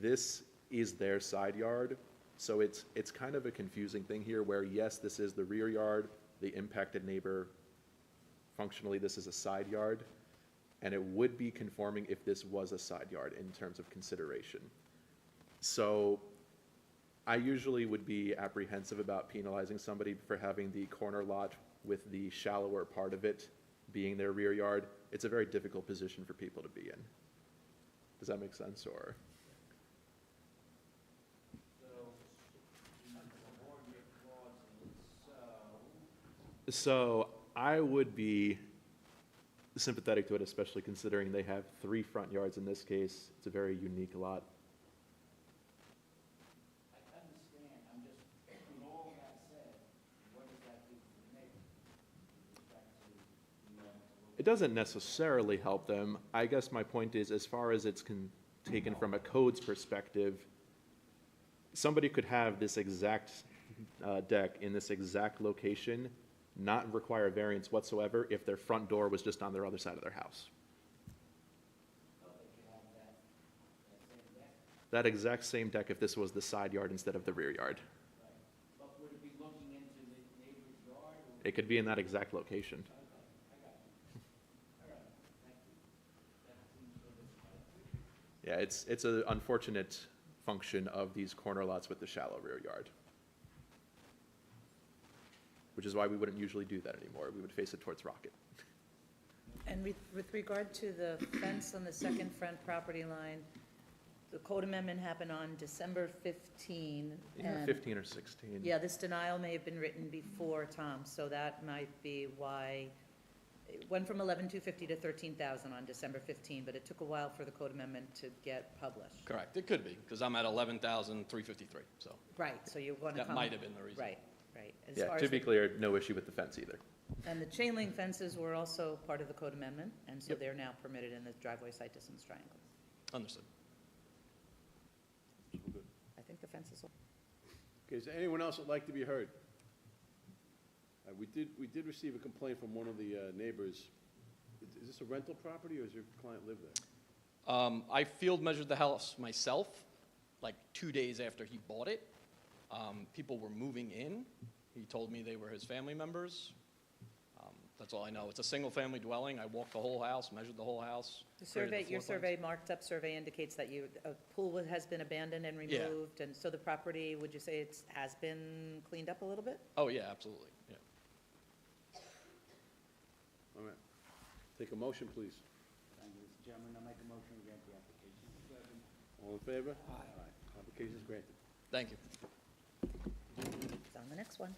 E: this is their side yard, so it's kind of a confusing thing here where, yes, this is the rear yard, the impacted neighbor, functionally this is a side yard, and it would be conforming if this was a side yard in terms of consideration. So I usually would be apprehensive about penalizing somebody for having the corner lot with the shallower part of it being their rear yard. It's a very difficult position for people to be in. Does that make sense, or? So I would be sympathetic to it, especially considering they have 3 front yards in this case. It's a very unique lot.
P: I understand, I'm just, with all that said, what does that do for the neighbor?
E: It doesn't necessarily help them. I guess my point is, as far as it's taken from a code's perspective, somebody could have this exact deck in this exact location, not require a variance whatsoever if their front door was just on their other side of their house. That exact same deck if this was the side yard instead of the rear yard.
P: But would it be looking into the neighbor's yard?
E: It could be in that exact location. Yeah, it's an unfortunate function of these corner lots with the shallow rear yard, which is why we wouldn't usually do that anymore. We would face it towards Rocket.
A: And with regard to the fence on the second front property line, the code amendment happened on December 15.
E: Either
A: and-
E: 15 or 16.
A: Yeah, this denial may have been written before, Tom, so that might be why It went from 11,250 to 13,000 on December 15, but it took a while for the code amendment to get published.
R: Correct, it could be, because I'm at 11,353, so.
A: Right, so you want to
R: That
A: come.
R: might have been the reason.
A: Right, right. As
E: Yeah,
A: far
E: to
A: as
E: be
A: the-
E: clear, no issue with the fence either.
A: And the chain link fences were also part of the code amendment, and so
R: Yep.
A: they're now permitted in the driveway site distance triangle.
R: Understood.
A: I think the fences will.
C: Okay, is there anyone else that'd like to be heard? We did receive a complaint from one of the neighbors. Is this a rental property, or does your client live there?
R: I field measured the house myself, like 2 days after he bought it. People were moving in. He told me they were his family members. That's all I know. It's a single-family dwelling. I walked the whole house, measured the whole house.
A: The
R: created
A: survey,
R: the
A: your
R: floor
A: survey, marked up survey indicates that a pool has been abandoned and
R: Yeah.
A: removed, and so the property, would you say has been cleaned up a little bit?
R: Oh, yeah, absolutely, yeah.
C: All right. Take a motion, please.
P: Thank you, Mr. Chairman. I make a motion to grant the application.
C: All in favor? Aye. Application is granted.
R: Thank you.
A: It's on the next one.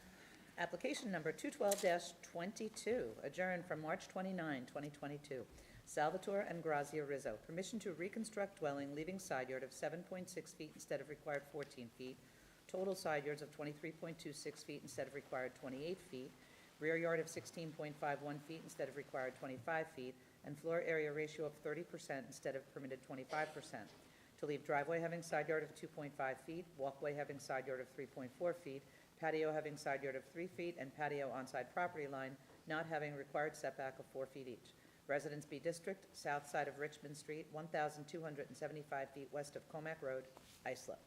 A: Application number 212-22, adjourned from March 29, 2022. Salvatore and Grazia Rizzo, permission to reconstruct dwelling, leaving side yard of 7.6 feet instead of required 14 feet, total side yards of 23.26 feet instead of required 28 feet, rear yard of 16.51 feet instead of required 25 feet, and floor area ratio of 30% instead of permitted 25%. To leave driveway having side yard of 2.5 feet, walkway having side yard of 3.4 feet, patio having side yard of 3 feet, and patio on-side property line not having required setback of 4 feet each. Residence B District, south side of Richmond Street, 1,275 feet west of Comac Road, Islip.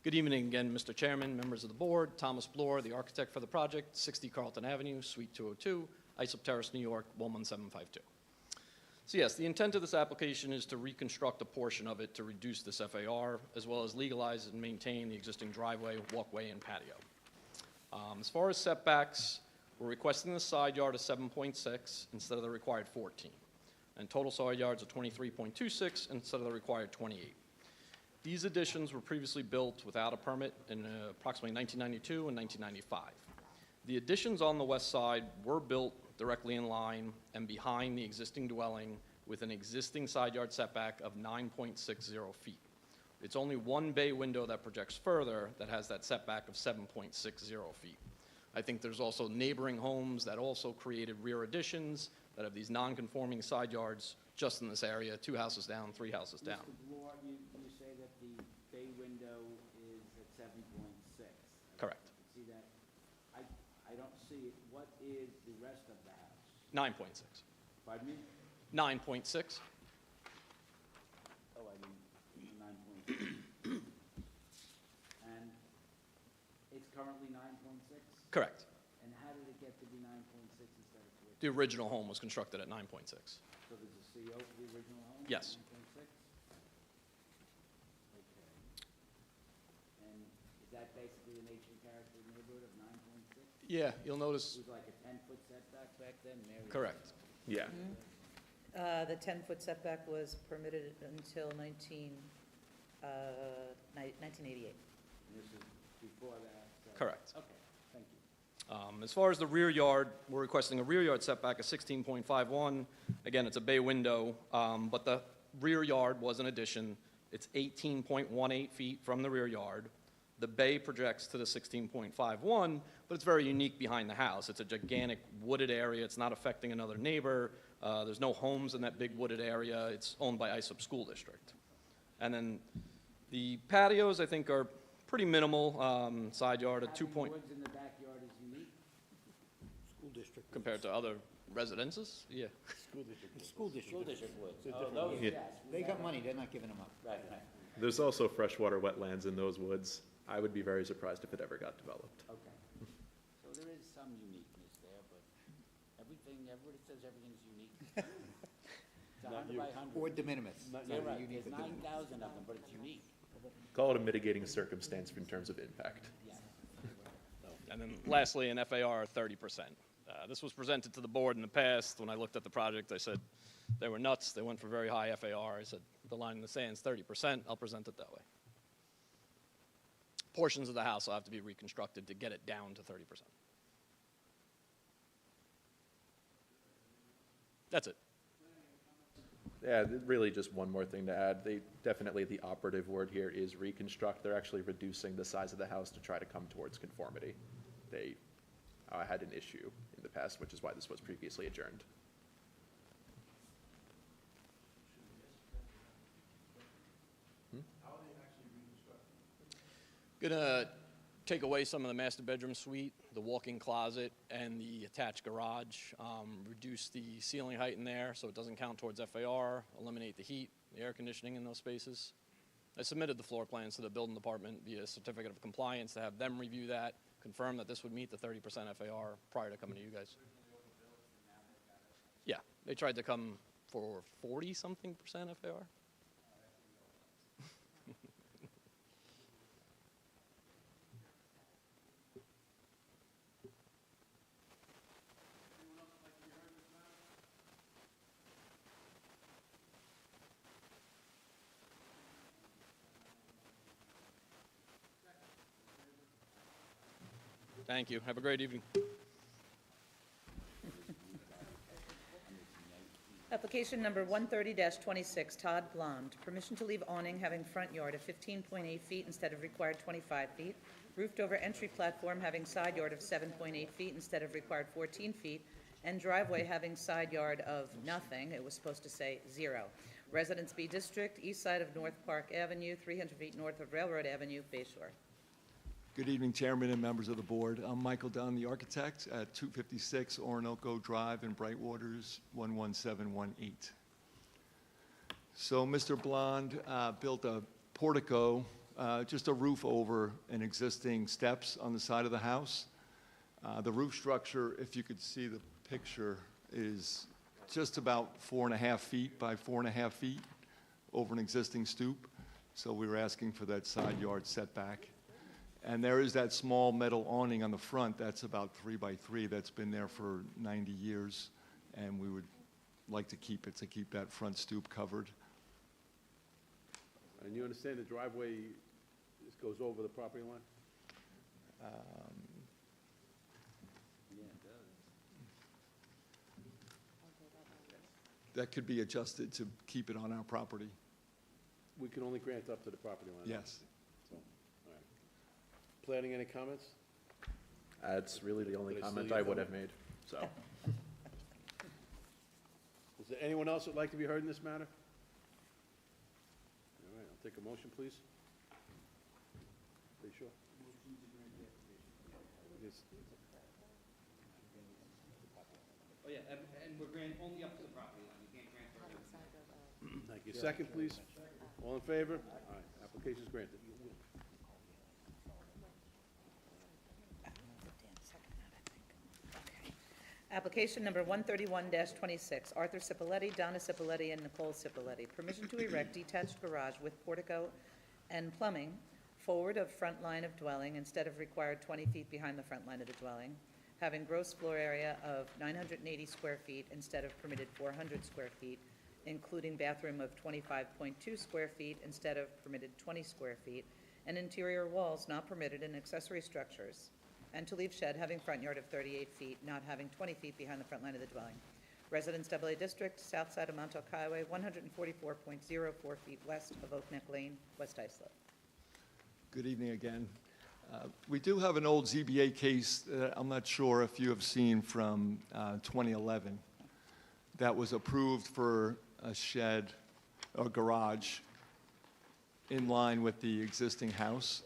R: Good evening again, Mr. Chairman, members of the board. Thomas Bloor, the architect for the project, 60 Carlton Avenue, Suite 202, Islip Terrace, New York, 11752. So yes, the intent of this application is to reconstruct a portion of it to reduce this FAR, as well as legalize and maintain the existing driveway, walkway, and patio. As far as setbacks, we're requesting the side yard of 7.6 instead of the required 14, and total side yards of 23.26 instead of the required 28. These additions were previously built without a permit in approximately 1992 and 1995. The additions on the west side were built directly in line and behind the existing dwelling with an existing side yard setback of 9.60 feet. It's only one bay window that projects further that has that setback of 7.60 feet. I think there's also neighboring homes that also created rear additions that have these non-conforming side yards just in this area, 2 houses down, 3 houses down.
P: Mr. Bloor, you say that the bay window is at 7.6.
R: Correct.
P: See that? I don't see it. What is the rest of the house?
R: 9.6.
P: Pardon me?
R: 9.6.
P: Oh, I mean, 9.6. And it's currently 9.6?
R: Correct.
P: And how did it get to be 9.6 instead of 14?
R: The original home was constructed at 9.6.
P: So there's a CO for the original home?
R: Yes.
P: 9.6? Okay. And is that basically the nature and character of the neighborhood of 9.6?
R: Yeah, you'll notice.
P: It was like a 10-foot setback back then, Mary?
R: Correct.
E: Yeah.
A: The 10-foot setback was permitted until 1988.
P: And this is before that? So-
R: Correct.
P: Okay, thank you.
R: As far as the rear yard, we're requesting a rear yard setback of 16.51. Again, it's a bay window, but the rear yard was an addition. It's 18.18 feet from the rear yard. The bay projects to the 16.51, but it's very unique behind the house. It's a gigantic wooded area. It's not affecting another neighbor. There's no homes in that big wooded area. It's owned by Islip School District. And then the patios, I think, are pretty minimal. Side yard of 2
P: Having woods in the backyard is unique?
J: School district.
R: compared to other residences. Yeah.
J: School district.
O: School district.
J: School district would.
O: It's a
J: Oh,
O: different
J: those,
O: deal.
E: Yeah.
J: yes.
O: They got money, they're not giving them up.
J: Right, right.
E: There's also freshwater wetlands in those woods. I would be very surprised if it ever got developed.
P: Okay. So there is some uniqueness there, but everybody says everything's unique. It's 100 by 100.
O: Or de minimis.
P: You're right, there's 9,000 of them, but it's unique.
E: Call it a mitigating circumstance in terms of impact.
R: And then lastly, an FAR of 30%. This was presented to the board in the past. When I looked at the project, I said, they were nuts. They went for very high FAR. I said, the line in the sand is 30%. I'll present it that way. Portions of the house will have to be reconstructed to get it down to 30%. That's it.
E: Yeah, really just one more thing to add. Definitely the operative word here is reconstruct. They're actually reducing the size of the house to try to come towards conformity. They had an issue in the past, which is why this was previously adjourned.
R: Gonna take away some of the master bedroom suite, the walk-in closet, and the attached garage, reduce the ceiling height in there so it doesn't count towards FAR, eliminate the heat, the air conditioning in those spaces. I submitted the floor plans to the building department via certificate of compliance to have them review that, confirm that this would meet the 30% FAR prior to coming to you guys. Yeah, they tried to come for 40-something% FAR. Thank you. Have a great evening.
A: Application number 130-26, Todd Blond. Permission to leave awning having front yard of 15.8 feet instead of required 25 feet. Roofed over entry platform having side yard of 7.8 feet instead of required 14 feet. And driveway having side yard of nothing. It was supposed to say 0. Residence B District, east side of North Park Avenue, 300 feet north of Railroad Avenue, Bay Shore.
S: Good evening, Chairman and members of the board. I'm Michael Dunn, the architect at 256 Orinoco Drive in Brightwaters, 11718. So Mr. Blond built a portico, just a roof over an existing steps on the side of the house. The roof structure, if you could see the picture, is just about 4.5 feet by 4.5 feet over an existing stoop. So we were asking for that side yard setback. And there is that small metal awning on the front that's about 3 by 3 that's been there for 90 years. And we would like to keep that front stoop covered.
C: And you understand the driveway just goes over the property line?
S: That could be adjusted to keep it on our property.
C: We can only grant up to the property line.
S: Yes.
C: So, all right. Planning, any comments?
E: That's really the only
C: Did I steal
E: comment
C: your
E: I would have
C: comment?
E: made, so.
C: Is there anyone else that'd like to be heard in this matter? All right, I'll take a motion, please. Are you sure? Yes.
J: Oh, yeah, and we're granting only up to the property line, you can't grant further.
C: Thank you. Second, please. All in favor? All right, application is granted.
A: Application number 131-26, Arthur Cipoletti, Donna Cipoletti, and Nicole Cipoletti. Permission to erect detached garage with portico and plumbing forward of front line of dwelling instead of required 20 feet behind the front line of the dwelling, having gross floor area of 980 square feet instead of permitted 400 square feet, including bathroom of 25.2 square feet instead of permitted 20 square feet, and interior walls not permitted in accessory structures, and to leave shed having front yard of 38 feet, not having 20 feet behind the front line of the dwelling. Residence AA District, south side of Montauk Highway, 144.04 feet west of Oak Neck Lane, West Islip.
S: Good evening again. We do have an old ZBA case that I'm not sure if you have seen from 2011 that was approved for a shed or garage in line with the existing house.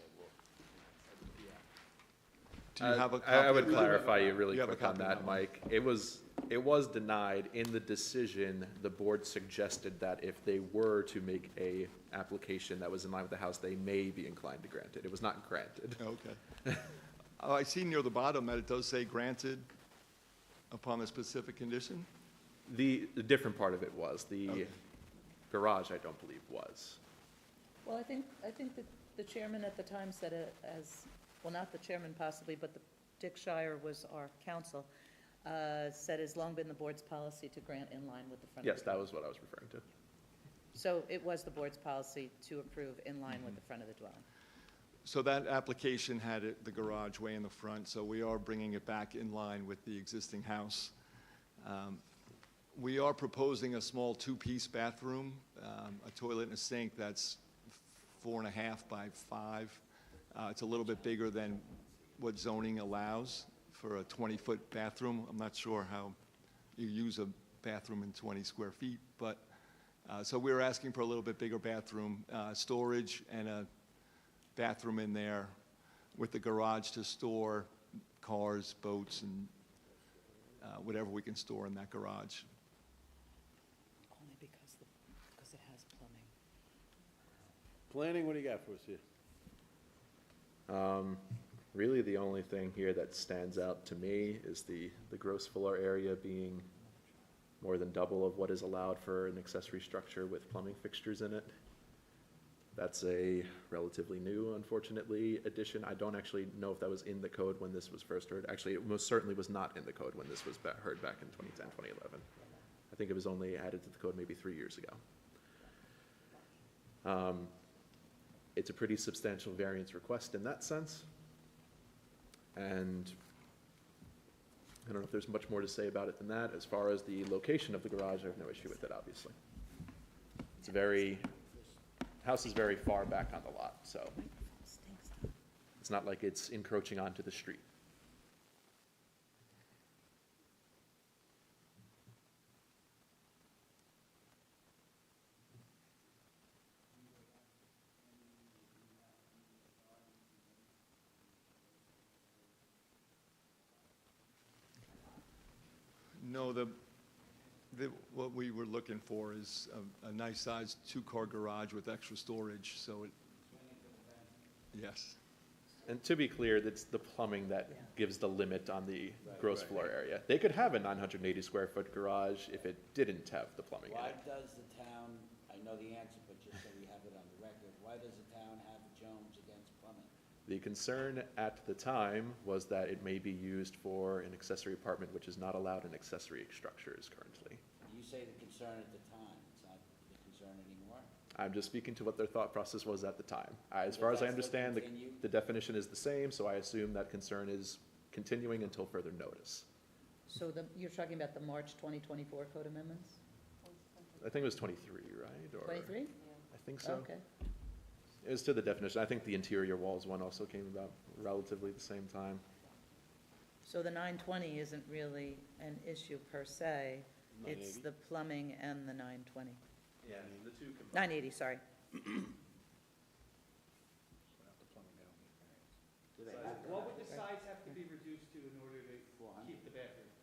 S: Do you have a copy?
E: I would
S: of that?
E: clarify you really
S: You have a
E: quick on
S: copy of
E: that,
S: one?
E: Mike. It was denied. In the decision, the board suggested that if they were to make a application that was in line with the house, they may be inclined to grant it. It was not granted.
S: Okay. Oh, I see near the bottom that it does say granted upon a specific condition?
E: The different part of it was. The
S: Okay.
E: garage, I don't believe, was.
A: Well, I think that the chairman at the time said it as, well, not the chairman possibly, but Dick Shire was our counsel, said it's long been the board's policy to grant in line with the front.
E: Yes, that was what I was referring to.
A: So it was the board's policy to approve in line with the front of the dwelling.
S: So that application had the garage way in the front, so we are bringing it back in line with the existing house. We are proposing a small two-piece bathroom, a toilet and a sink that's 4.5 by 5. It's a little bit bigger than what zoning allows for a 20-foot bathroom. I'm not sure how you use a bathroom in 20 square feet, but, so we're asking for a little bit bigger bathroom, storage and a bathroom in there with the garage to store cars, boats, and whatever we can store in that garage.
A: Only because it has plumbing.
C: Planning, what do you got for us here?
E: Really, the only thing here that stands out to me is the gross floor area being more than double of what is allowed for an accessory structure with plumbing fixtures in it. That's a relatively new, unfortunately, addition. I don't actually know if that was in the code when this was first heard. Actually, it most certainly was not in the code when this was heard back in 2010, 2011. I think it was only added to the code maybe 3 years ago. It's a pretty substantial variance request in that sense. And I don't know if there's much more to say about it than that. As far as the location of the garage, I have no issue with it, obviously. It's house is very far back on the lot, so it's not like it's encroaching onto the street.
S: No, what we were looking for is a nice-sized two-car garage with extra storage, so it, yes.
E: And to be clear, it's the plumbing that gives the limit on the gross floor area. They could have a 980 square foot garage if it didn't have the plumbing in
P: Why
E: it.
P: does the town, I know the answer, but just so we have it on the record, why does the town have Jones against plumbing?
E: The concern at the time was that it may be used for an accessory apartment, which is not allowed in accessory structures currently.
P: You say the concern at the time, it's not the concern anymore?
E: I'm just speaking to what their thought process was at the time. As far as I understand, the definition is the same, so I assume that concern is continuing until further notice.
A: So you're talking about the March 2024 code amendments?
E: I think it was 23, right? Or
A: 23?
E: I think so.
A: Okay.
E: It was to the definition. I think the interior walls one also came about relatively the same time.
A: So the 920 isn't really an issue per se, it's
C: 980?
A: the plumbing and the 920.
E: Yeah, the two combined.
A: 980, sorry.
Q: What would the size have to be reduced to in order to keep the bathroom?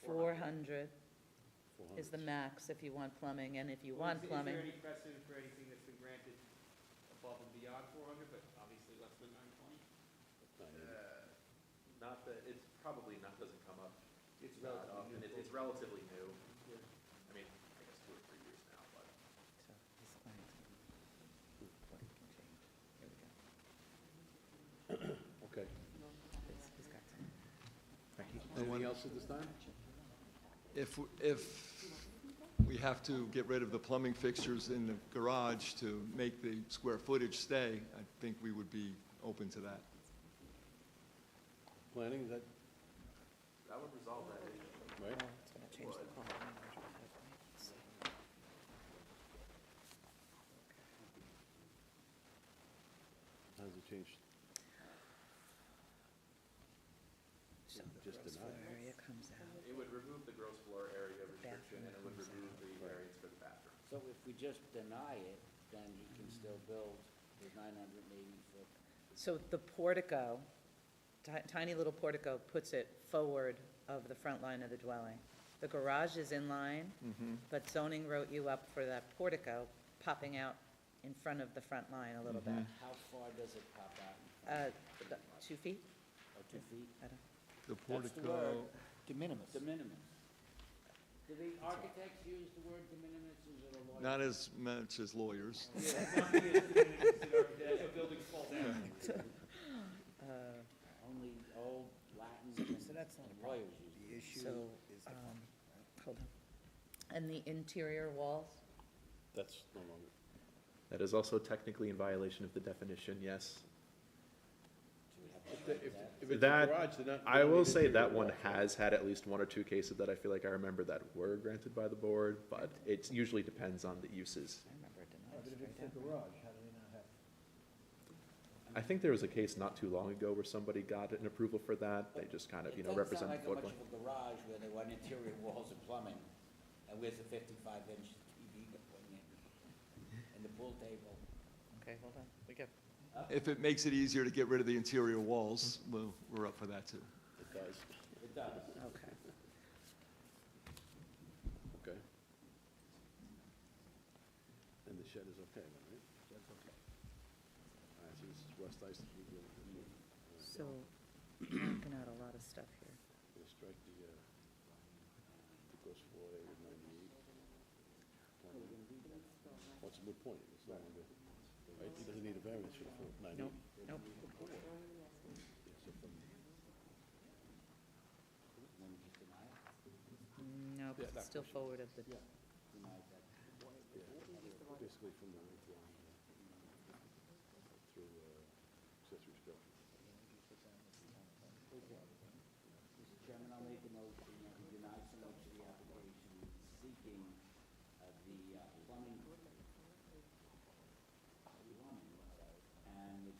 A: 400 is the max if you want plumbing, and if you want plumbing.
Q: Is there any precedent for anything that's been granted above and beyond 400, but obviously less than 920?
E: Not that, it's probably not, doesn't come up.
P: It's relatively new.
E: It's relatively new. I mean, I guess 2 or 3 years now, but.
A: So this client's gonna be- what can change. Here we go.
C: Okay.
A: He's got time.
C: Anything else at this time?
S: If we have to get rid of the plumbing fixtures in the garage to make the square footage stay, I think we would be open to that.
C: Planning, is that,
E: That would resolve that issue.
C: right?
A: It's gonna change the code.
C: How does it change?
A: So the
C: Just
A: gross
C: deny
A: floor
C: it.
A: area comes out.
E: It would remove the gross floor area restriction, and it would remove the variance for the bathroom.
P: So if we just deny it, then he can still build his 980-foot.
A: So the portico, tiny little portico, puts it forward of the front line of the dwelling. The garage is in line, but zoning wrote you up for that portico popping out in front of the front line a little bit.
P: How far does it pop out?
A: About 2 feet?
P: Or 2 feet?
A: I don't-
S: The
P: That's the
S: portico,
P: word. De minimis. De minimis. Do the architects use the word de minimis, is it a lawyer?
S: not as much as lawyers.
P: Only old Latin
A: So that's not a
P: and
A: problem.
P: lawyers use it.
A: So, hold on. And the interior walls?
C: That's no longer.
E: That is also technically in violation of the definition, yes.
C: If it's a
E: That,
C: garage, they're not-
E: I
C: they don't
E: will
C: need
E: say
C: interior
E: that one
C: walls.
E: has had at least one or two cases that I feel like I remember that were granted by the board, but it usually depends on the uses. I think there was a case not too long ago where somebody got an approval for that. They just kind of, you know, represent the
P: It doesn't sound
E: floodplain.
P: like much of a garage where they want interior walls and plumbing, and where's the 55-inch TV they're putting in the pool table?
A: Okay, hold on, we go.
S: If it makes it easier to get rid of the interior walls, well, we're up for that too.
C: It does.
P: It does.
A: Okay.
C: Okay. And the shed is okay, then, right? Shed's okay. All right, so this is West Ice.
A: So, knocking out a lot of stuff here.
C: We'll strike the gross floor area of 98. What's a good point? It's not under, right? He doesn't need a variance for the full 98.
A: Nope, nope. No,
C: Yeah,
A: it's still forward of the,
C: Basically from the roof line through accessory structure.
P: Mr. Chairman, I'll make a motion that we deny so much of the application seeking the plumbing, and the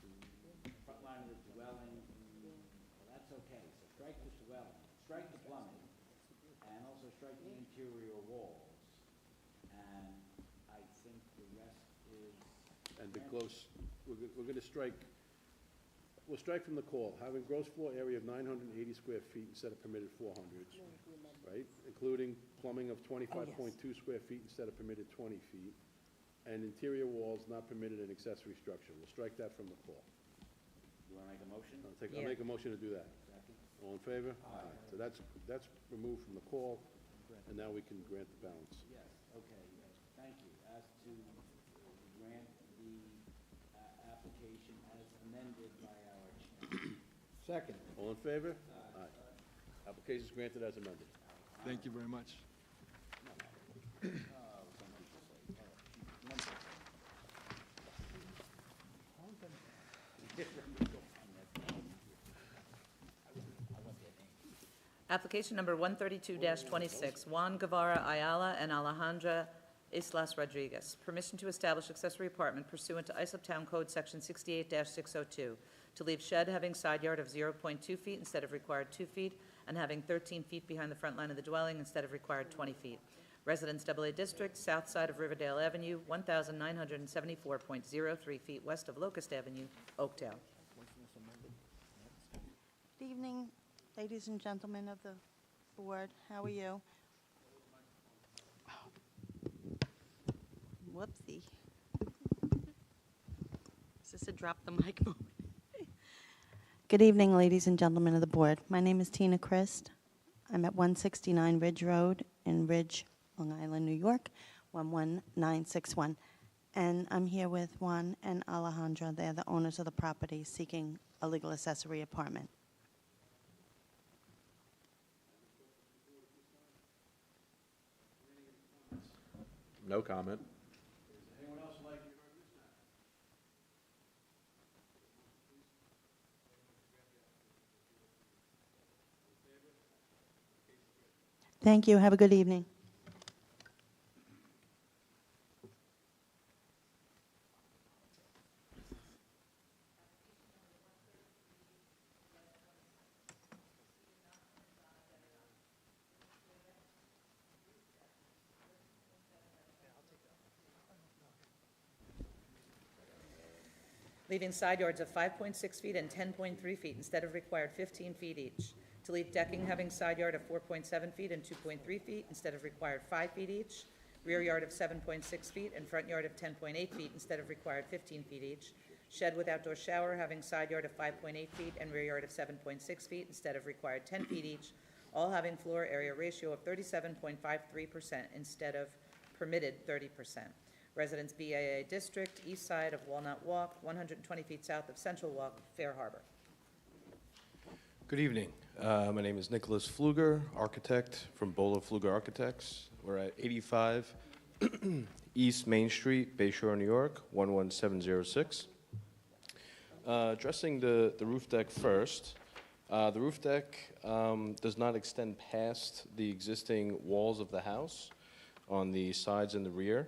P: front line of the dwelling, well, that's okay, so strike the dwelling, strike the plumbing, and also strike the interior walls, and I think the rest is.
C: And the gross, we're gonna strike, we'll strike from the call, having gross floor area of 980 square feet instead of permitted 400, right? Including plumbing of 25.2 square feet instead of permitted 20 feet, and interior walls not permitted in accessory structure. We'll strike that from the call.
P: You wanna make a motion?
C: I'll make a motion to do that. All in favor? Aye. So that's removed from the call, and now we can grant the balance.
P: Yes, okay, thank you. As to grant the application as amended by our chairman.
C: Second. All in favor? Aye. Application is granted as amended.
S: Thank you very much.
A: application number 132-26, Juan Guevara Ayala and Alejandra Islas Rodriguez. Permission to establish accessory apartment pursuant to Islip Town Code Section 68-602, to leave shed having side yard of 0.2 feet instead of required 2 feet, and having 13 feet behind the front line of the dwelling instead of required 20 feet. Residence AA District, south side of Riverdale Avenue, 1,974.03 feet west of Locust Avenue, Oakdale.
T: Good evening, ladies and gentlemen of the board. How are you? Whoopsie. Is this a drop the mic moment? Good evening, ladies and gentlemen of the board. My name is Tina Christ. I'm at 169 Ridge Road in Ridge, Long Island, New York, 11961. And I'm here with Juan and Alejandra. They're the owners of the property seeking a legal accessory apartment.
E: No comment.
C: Anyone else like to be heard in this matter?
T: Thank you. Have a good evening.
A: Leaving side yards of 5.6 feet and 10.3 feet instead of required 15 feet each. To leave decking having side yard of 4.7 feet and 2.3 feet instead of required 5 feet each. Rear yard of 7.6 feet and front yard of 10.8 feet instead of required 15 feet each. Shed with outdoor shower having side yard of 5.8 feet and rear yard of 7.6 feet instead of required 10 feet each. All having floor area ratio of 37.53% instead of permitted 30%. Residence BAA District, east side of Walnut Walk, 120 feet south of Central Walk, Fair Harbor.
U: Good evening. My name is Nicholas Pfluger, architect from Bola Pfluger Architects. We're at 85 East Main Street, Bay Shore, New York, 11706. Addressing the roof deck first. The roof deck does not extend past the existing walls of the house on the sides and the rear.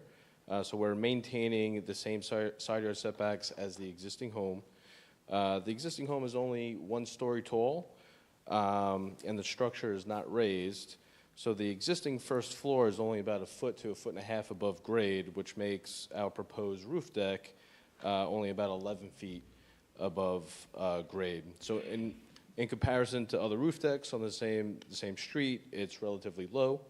U: So we're maintaining the same side yard setbacks as the existing home. The existing home is only 1 story tall, and the structure is not raised. So the existing first floor is only about 1 foot to 1.5 foot above grade, which makes our proposed roof deck only about 11 feet above grade. So in comparison to other roof decks on the same street, it's relatively low.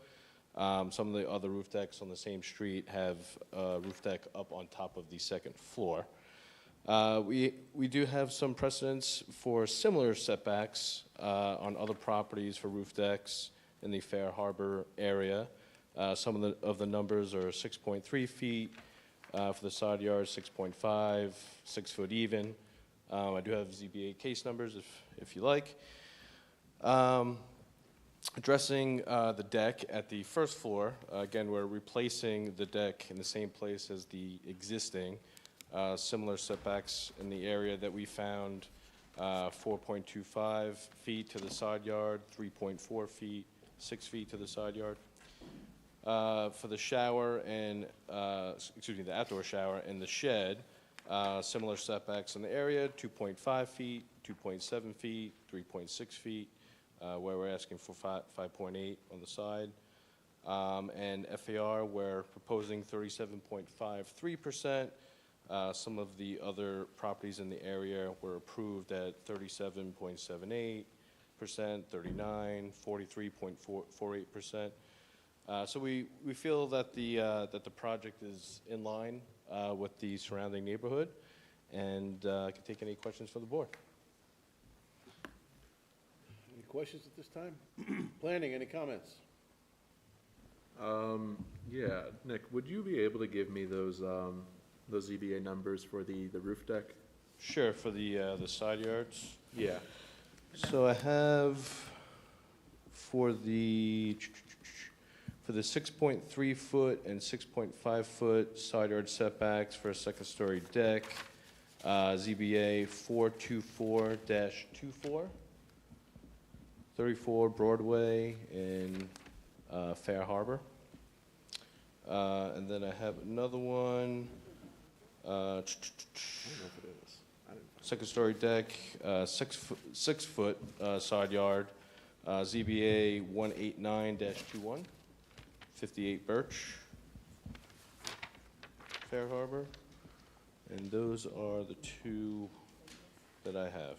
U: Some of the other roof decks on the same street have a roof deck up on top of the second floor. We do have some precedents for similar setbacks on other properties for roof decks in the Fair Harbor area. Some of the numbers are 6.3 feet for the side yard, 6.5, 6 foot even. I do have ZBA case numbers if you like. Addressing the deck at the first floor, again, we're replacing the deck in the same place as the existing. Similar setbacks in the area that we found, 4.25 feet to the side yard, 3.4 feet, 6 feet to the side yard. For the shower and, the outdoor shower and the shed, similar setbacks in the area, 2.5 feet, 2.7 feet, 3.6 feet, where we're asking for 5.8 on the side. And FAR, we're proposing 37.53%. Some of the other properties in the area were approved at 37.78%, 39, 43.48%. So we feel that the project is in line with the surrounding neighborhood, and I can take any questions from the board.
C: Any questions at this time? Planning, any comments?
E: Yeah, Nick, would you be able to give me those ZBA numbers for the roof deck?
U: Sure, for the side yards.
E: Yeah.
U: So I have for the 6.3 foot and 6.5 foot side yard setbacks for a second story deck, ZBA 424-24, 34 Broadway in Fair Harbor. And then I have another one, second story deck, 6 foot side yard, ZBA 189-21, 58 Birch, Fair Harbor. And those are the 2 that I have.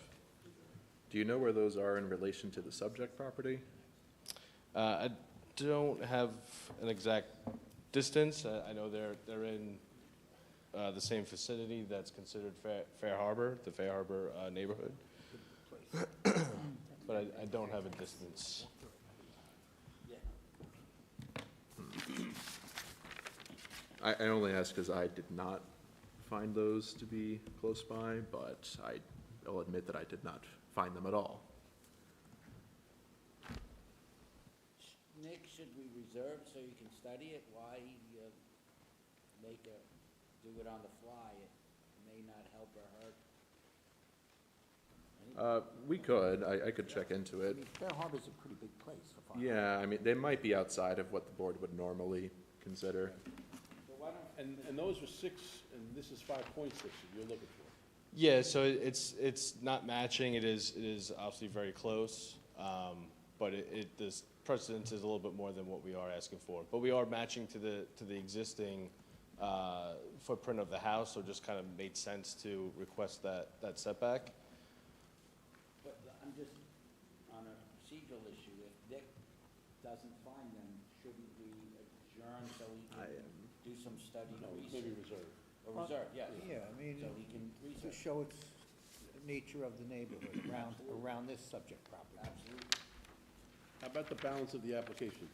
E: Do you know where those are in relation to the subject property?
U: I don't have an exact distance. I know they're in the same vicinity that's considered Fair Harbor, the Fair Harbor neighborhood. But I don't have a distance.
E: I only ask because I did not find those to be close by, but I'll admit that I did not find them at all.
P: Nick, should we reserve so you can study it? Why do it on the fly? It may not help or hurt.
E: We could. I could check into it.
J: Fair Harbor's a pretty big place for fire.
E: Yeah, I mean, they might be outside of what the board would normally consider.
P: So why don't,
C: And those were 6, and this is 5.6 that you're looking for.
U: Yeah, so it's not matching. It is obviously very close, but this precedence is a little bit more than what we are asking for. But we are matching to the existing footprint of the house, so it just kind of made sense to request that setback.
P: but I'm just on a procedural issue. If Nick doesn't find them, shouldn't we adjourn so he can do some study and research?
C: Maybe reserve.
P: Or reserve, yes.
J: Yeah, I mean,
P: So he can
J: to
P: research.
J: show its nature of the neighborhood around this subject property.
P: Absolutely.
C: How about the balance of the application?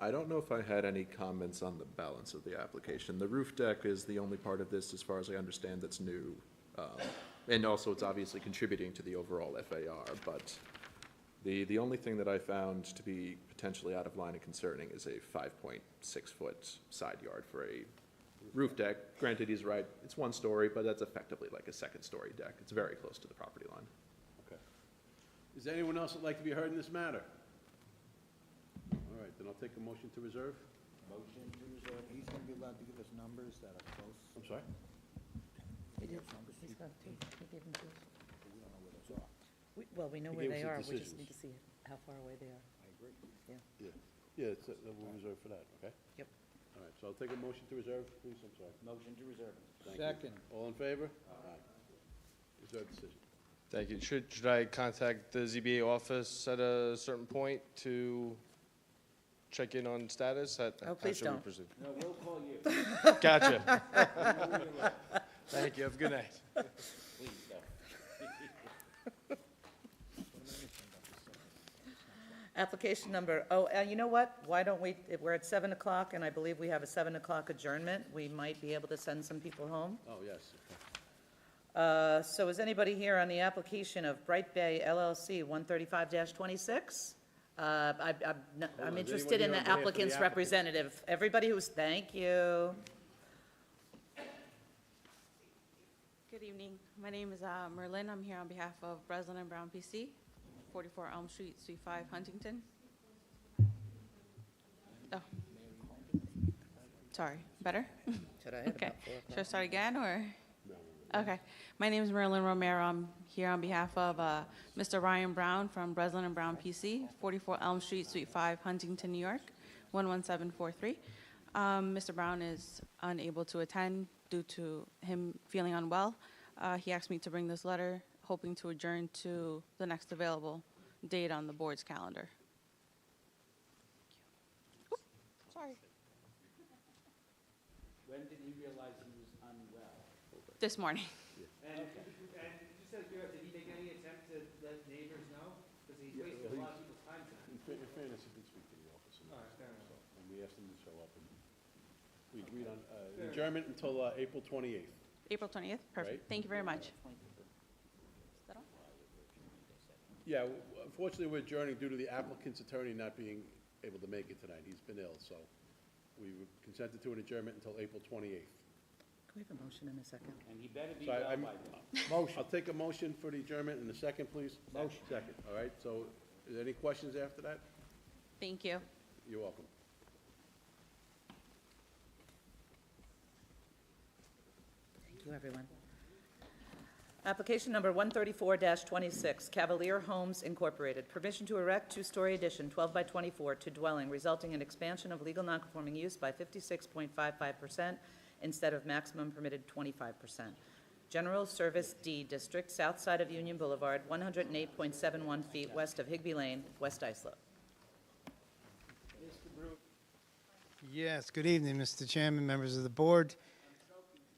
E: I don't know if I had any comments on the balance of the application. The roof deck is the only part of this, as far as I understand, that's new. And also, it's obviously contributing to the overall FAR, but the only thing that I found to be potentially out of line and concerning is a 5.6 foot side yard for a roof deck. Granted, he's right, it's one story, but that's effectively like a second-story deck. It's very close to the property line.
C: Okay. Is there anyone else that'd like to be heard in this matter? All right, then I'll take a motion to reserve.
J: Motion to reserve, he's gonna be allowed to give us numbers that are close.
C: I'm sorry?
A: He gave them to us.
J: We don't know where those are.
A: Well, we know
C: He
A: where
C: gave us
A: they
C: the
A: are, we just
C: decisions.
A: need to see how far away they are.
J: I agree.
A: Yeah.
C: Yeah, it's, we'll reserve for that, okay?
A: Yep.
C: All right, so I'll take a motion to reserve, please, I'm sorry.
P: Motion to reserve.
C: Thank you.
J: Second.
C: All in favor? Aye. Reserve decision.
U: Thank you. Should I contact the ZBA office at a certain point to check in on status?
A: Oh, please
U: How should we
A: don't.
U: proceed?
P: No, we'll call you.
U: Gotcha. Thank you. Have a good night.
P: Please, go.
A: Application number, you know what? Why don't we, if we're at 7 o'clock, and I believe we have a 7 o'clock adjournment, we might be able to send some people home.
C: Oh, yes.
A: So is anybody here on the application of Bright Bay LLC 135-26? I'm interested in
C: anyone here on
A: the
C: behalf of the
A: applicant's
C: applicant?
A: representative. Everybody who's, thank you.
B: Good evening. My name is Merlin. I'm here on behalf of Breslin and Brown PC, 44 Elm Street, Suite 5, Huntington. Oh. Sorry, better?
A: Should I hit
B: Okay.
A: about 4 o'clock?
B: Should I start again, or? Okay. My name is Merlin Romero. I'm here on behalf of Mr. Ryan Brown from Breslin and Brown PC, 44 Elm Street, Suite 5, Huntington, New York, 11743. Mr. Brown is unable to attend due to him feeling unwell. He asked me to bring this letter, hoping to adjourn to the next available date on the board's calendar. Oop, sorry.
P: When did he realize he was unwell?
B: This morning.
V: And just out of curiosity, did he make any attempt to let neighbors know? Because he's wasting a lot of people's time tonight.
C: In fairness, he did speak to the office.
V: All right, fair enough.
C: And we asked him to show up, and we agreed on adjournment until April 28th.
B: April 20th? Perfect.
C: Right.
B: Thank you very much.
C: Yeah, unfortunately, we're adjourning due to the applicant's attorney not being able to make it tonight. He's been ill, so we consented to an adjournment until April 28th.
A: Can we have a motion in a second?
P: And he better be
C: So
P: well
C: I'm-
P: by then.
C: Motion. I'll take a motion for the adjournment in a second, please. Motion. Second, all right. So is there any questions after that?
B: Thank you.
C: You're welcome.
A: Thank you, everyone. Application number 134-26, Cavalier Homes Incorporated. Permission to erect two-story addition, 12 by 24, to dwelling, resulting in expansion of legal nonconforming use by 56.55% instead of maximum permitted 25%. General Service D District, south side of Union Boulevard, 108.71 feet west of Higbee Lane, West Islip.
W: Yes, good evening, Mr. Chairman, members of the board.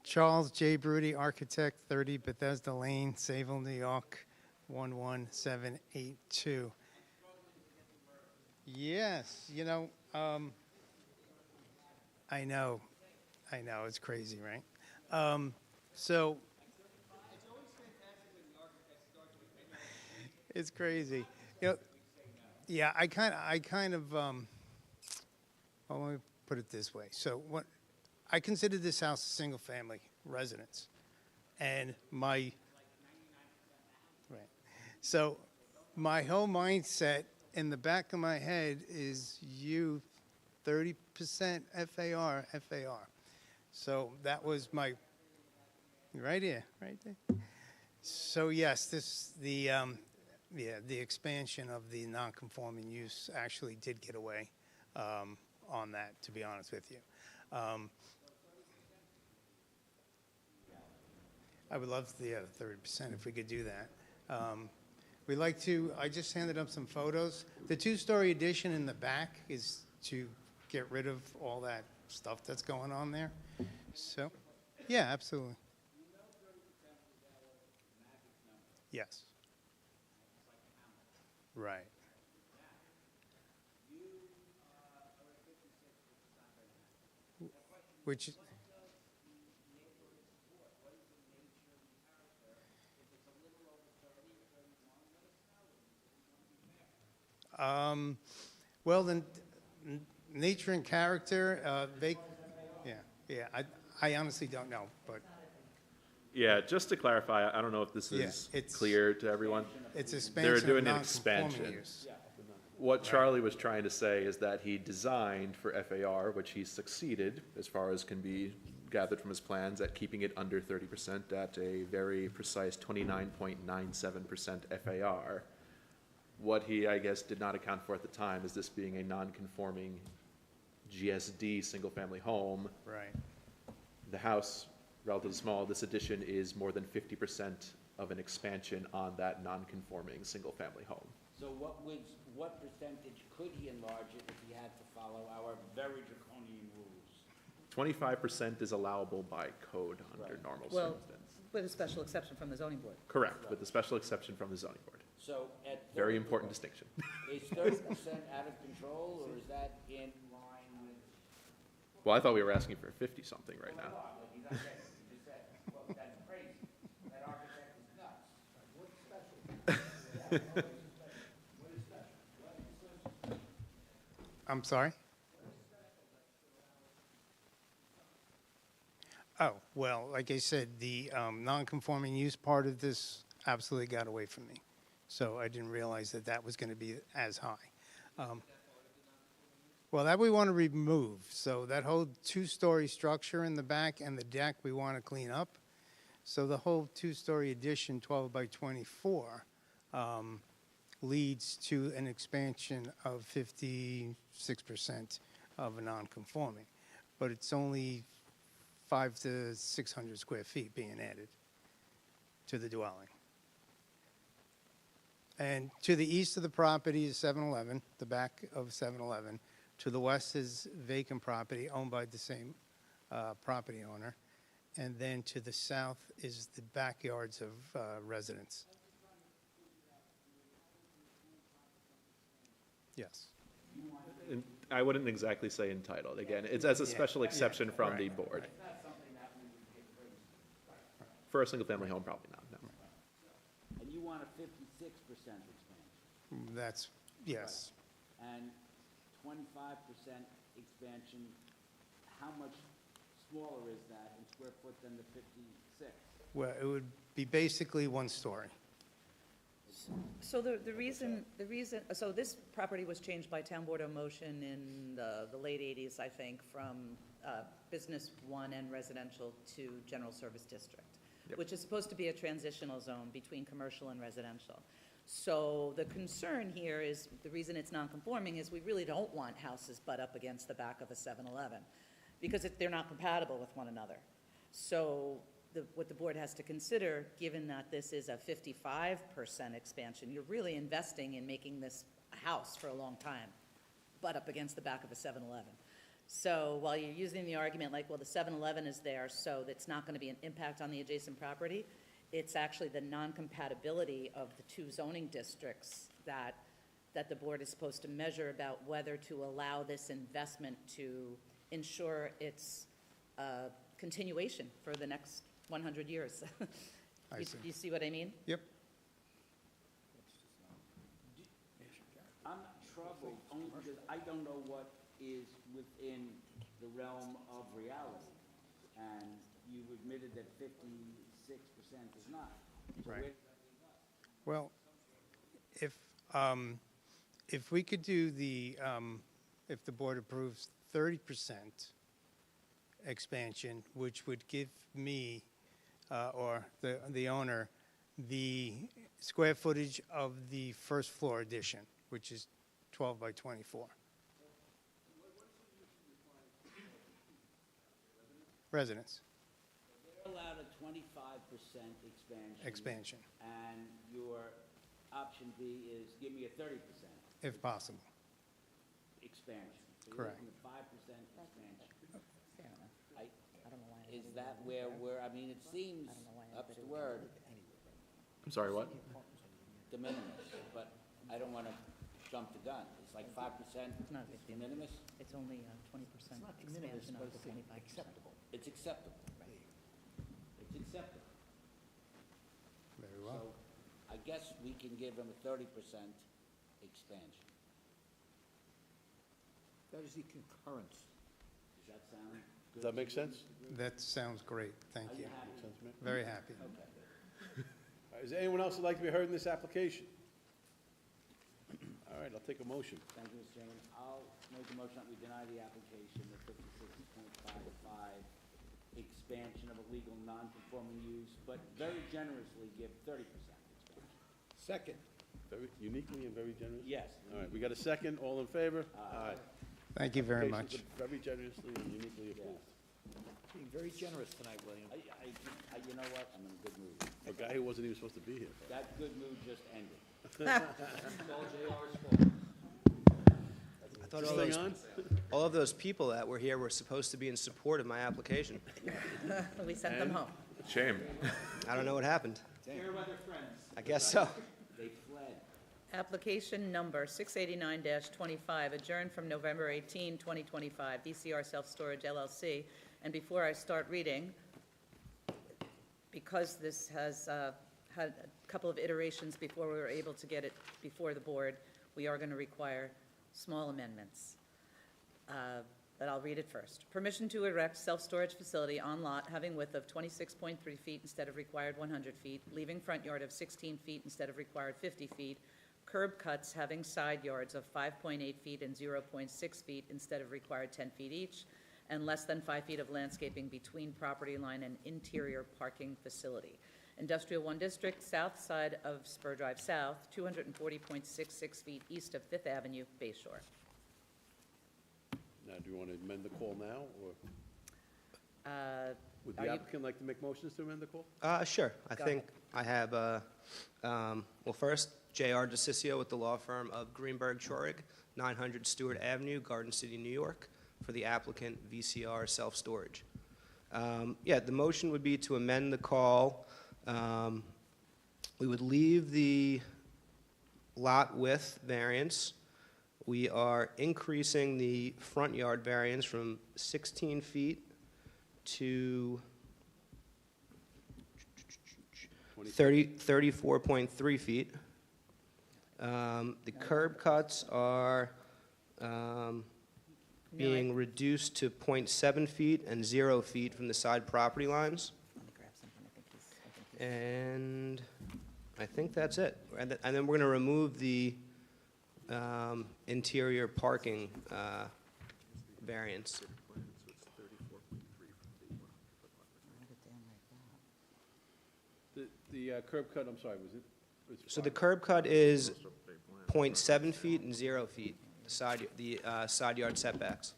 W: Charles J. Broody, architect, 30 Bethesda Lane, Sayville, New York, 11782. Yes, I know, it's crazy, right? So, it's crazy. Yeah, I kind of, well, let me put it this way. So I consider this house a single-family residence, and my whole mindset in the back of my head is 30% FAR. So that was my right here, right there. So yes, the expansion of the non-conforming use actually did get away on that, to be honest with you. I would love the 30% if we could do that. We'd like to, I just handed up some photos. The two-story addition in the back is to get rid of all that stuff that's going on there. So, yeah, absolutely. Yes. Right. Which well, the nature and character, I honestly don't know, but
E: Yeah, just to clarify, I don't know if this
W: Yeah,
E: is
W: it's-
E: clear to everyone.
W: it's
E: They're
W: expansion of
E: doing an
W: non-conforming
E: expansion.
W: use.
E: What Charlie was trying to say is that he designed for FAR, which he succeeded, as far as can be gathered from his plans, at keeping it under 30% at a very precise 29.97% FAR. What he, I guess, did not account for at the time is this being a non-conforming GSD single-family home.
W: Right.
E: The house, relatively small, this addition is more than 50% of an expansion on that non-conforming single-family home.
P: So what percentage could he enlarge it if he had to follow our very draconian rules?
E: 25% is allowable by code under normal
A: Well,
E: circumstances.
A: with a special exception from the zoning board.
E: Correct, with the special exception from the zoning board.
P: So at
E: Very important distinction.
P: Is 30% out of control, or is that in line with?
E: Well, I thought we were asking for 50-something right now.
P: Well, he's not saying, he just said, well, that's crazy. That architect is nuts. What's special?
W: I'm sorry? Oh, well, like I said, the non-conforming use part of this absolutely got away from me. So I didn't realize that that was going to be as high. Well, that we want to remove. So that whole two-story structure in the back and the deck we want to clean up. So the whole two-story addition, 12 by 24, leads to an expansion of 56% of a non-conforming. But it's only 500 to 600 square feet being added to the dwelling. And to the east of the property is 7-Eleven, the back of 7-Eleven. To the west is vacant property owned by the same property owner. And then to the south is the backyards of residents. Yes.
E: And I wouldn't exactly say entitled. Again, it's as a special exception from the board. For a single-family home, probably not, no.
P: And you want a 56% expansion?
W: That's, yes.
P: And 25% expansion, how much smaller is that in square foot than the 56?
W: Well, it would be basically one story.
A: So the reason, so this property was changed by town board of motion in the late 80s, I think, from business one and residential to general service district, which is supposed to be a transitional zone between commercial and residential. So the concern here is, the reason it's non-conforming is we really don't want houses butt up against the back of a 7-Eleven, because they're not compatible with one another. So what the board has to consider, given that this is a 55% expansion, you're really investing in making this a house for a long time, butt up against the back of a 7-Eleven. So while you're using the argument like, well, the 7-Eleven is there, so that's not going to be an impact on the adjacent property, it's actually the non-compatibility of the two zoning districts that the board is supposed to measure about whether to allow this investment to ensure its continuation for the next 100 years.
W: I see.
A: You see what I mean?
W: Yep.
P: I'm troubled only because I don't know what is within the realm of reality. And you've admitted that 56% is not. So
W: Right.
P: where-
W: Well, if we could do the, if the board approves 30% expansion, which would give me, or the owner, the square footage of the first floor addition, which is 12 by 24. Residents.
P: They're allowed a 25%
W: Expansion,
P: and your option B is give me a 30%
W: if possible.
P: expansion. So you're
W: Correct.
P: looking at 5% expansion.
A: Fair enough. I don't know why.
P: Is that where we're, I mean, it seems, that's the word,
E: I'm sorry, what?
P: de minimis, but I don't want to jump the gun. It's like 5%
A: It's not a big
P: de
A: deal.
P: minimis?
A: It's only 20% expansion of the 25%.
P: Acceptable. It's acceptable. It's acceptable.
W: Very well.
P: So I guess we can give them a 30% expansion.
J: That is the concurrence.
P: Does that sound
C: Does that make sense?
W: That sounds great, thank you.
C: Make sense, Mayor?
W: Very happy.
C: Is there anyone else who'd like to be heard in this application? All right, I'll take a motion.
P: Thank you, Mr. Chairman. I'll make a motion that we deny the application of 56.55 expansion of a legal non-conforming use, but very generously give 30% expansion.
C: Second. Very uniquely and very generous?
P: Yes.
C: All right, we got a second. All in favor? Aye.
W: Thank you very much.
C: Applications are very generously and uniquely approved.
J: Being very generous tonight, William.
P: You know what? I'm in a good mood.
C: A guy who wasn't even supposed to be here.
P: That good mood just ended.
F: I thought
C: Is
F: all
C: this
F: those,
C: thing
F: all of those people that were here were supposed to be in support of my application.
A: We sent them home.
E: Shame.
F: I don't know what happened.
Q: Fair weather friends.
F: I guess so.
P: They fled.
A: Application number 689-25, adjourned from November 18, 2025, VCR Self Storage LLC. And before I start reading, because this has had a couple of iterations before we were able to get it before the board, we are going to require small amendments. But I'll read it first. Permission to erect self-storage facility on lot having width of 26.3 feet instead of required 100 feet, leaving front yard of 16 feet instead of required 50 feet, curb cuts having side yards of 5.8 feet and 0.6 feet instead of required 10 feet each, and less than 5 feet of landscaping between property line and interior parking facility. Industrial 1 District, south side of Spur Drive South, 240.66 feet east of Fifth Avenue, Bay Shore.
C: Now, do you want to amend the call now, or would
A: Are
C: the
A: you-
C: applicant like to make motions to amend the call?
F: Sure. I
A: Go
F: think I have, well, first, J.R. DeCiccio with the law firm of Greenberg Chorig, 900 Stewart Avenue, Garden City, New York, for the applicant VCR Self-Storage. Yeah, the motion would be to amend the call. We would leave the lot width variance. We are increasing the front yard variance from 16 feet to 34.3 feet. The curb cuts are being reduced to 0.7 feet and 0 feet from the side property lines. And I think that's it. And then we're going to remove the interior parking variance.
C: The curb cut, I'm sorry, was it?
F: So the curb cut is 0.7 feet and 0 feet, the side yard setbacks.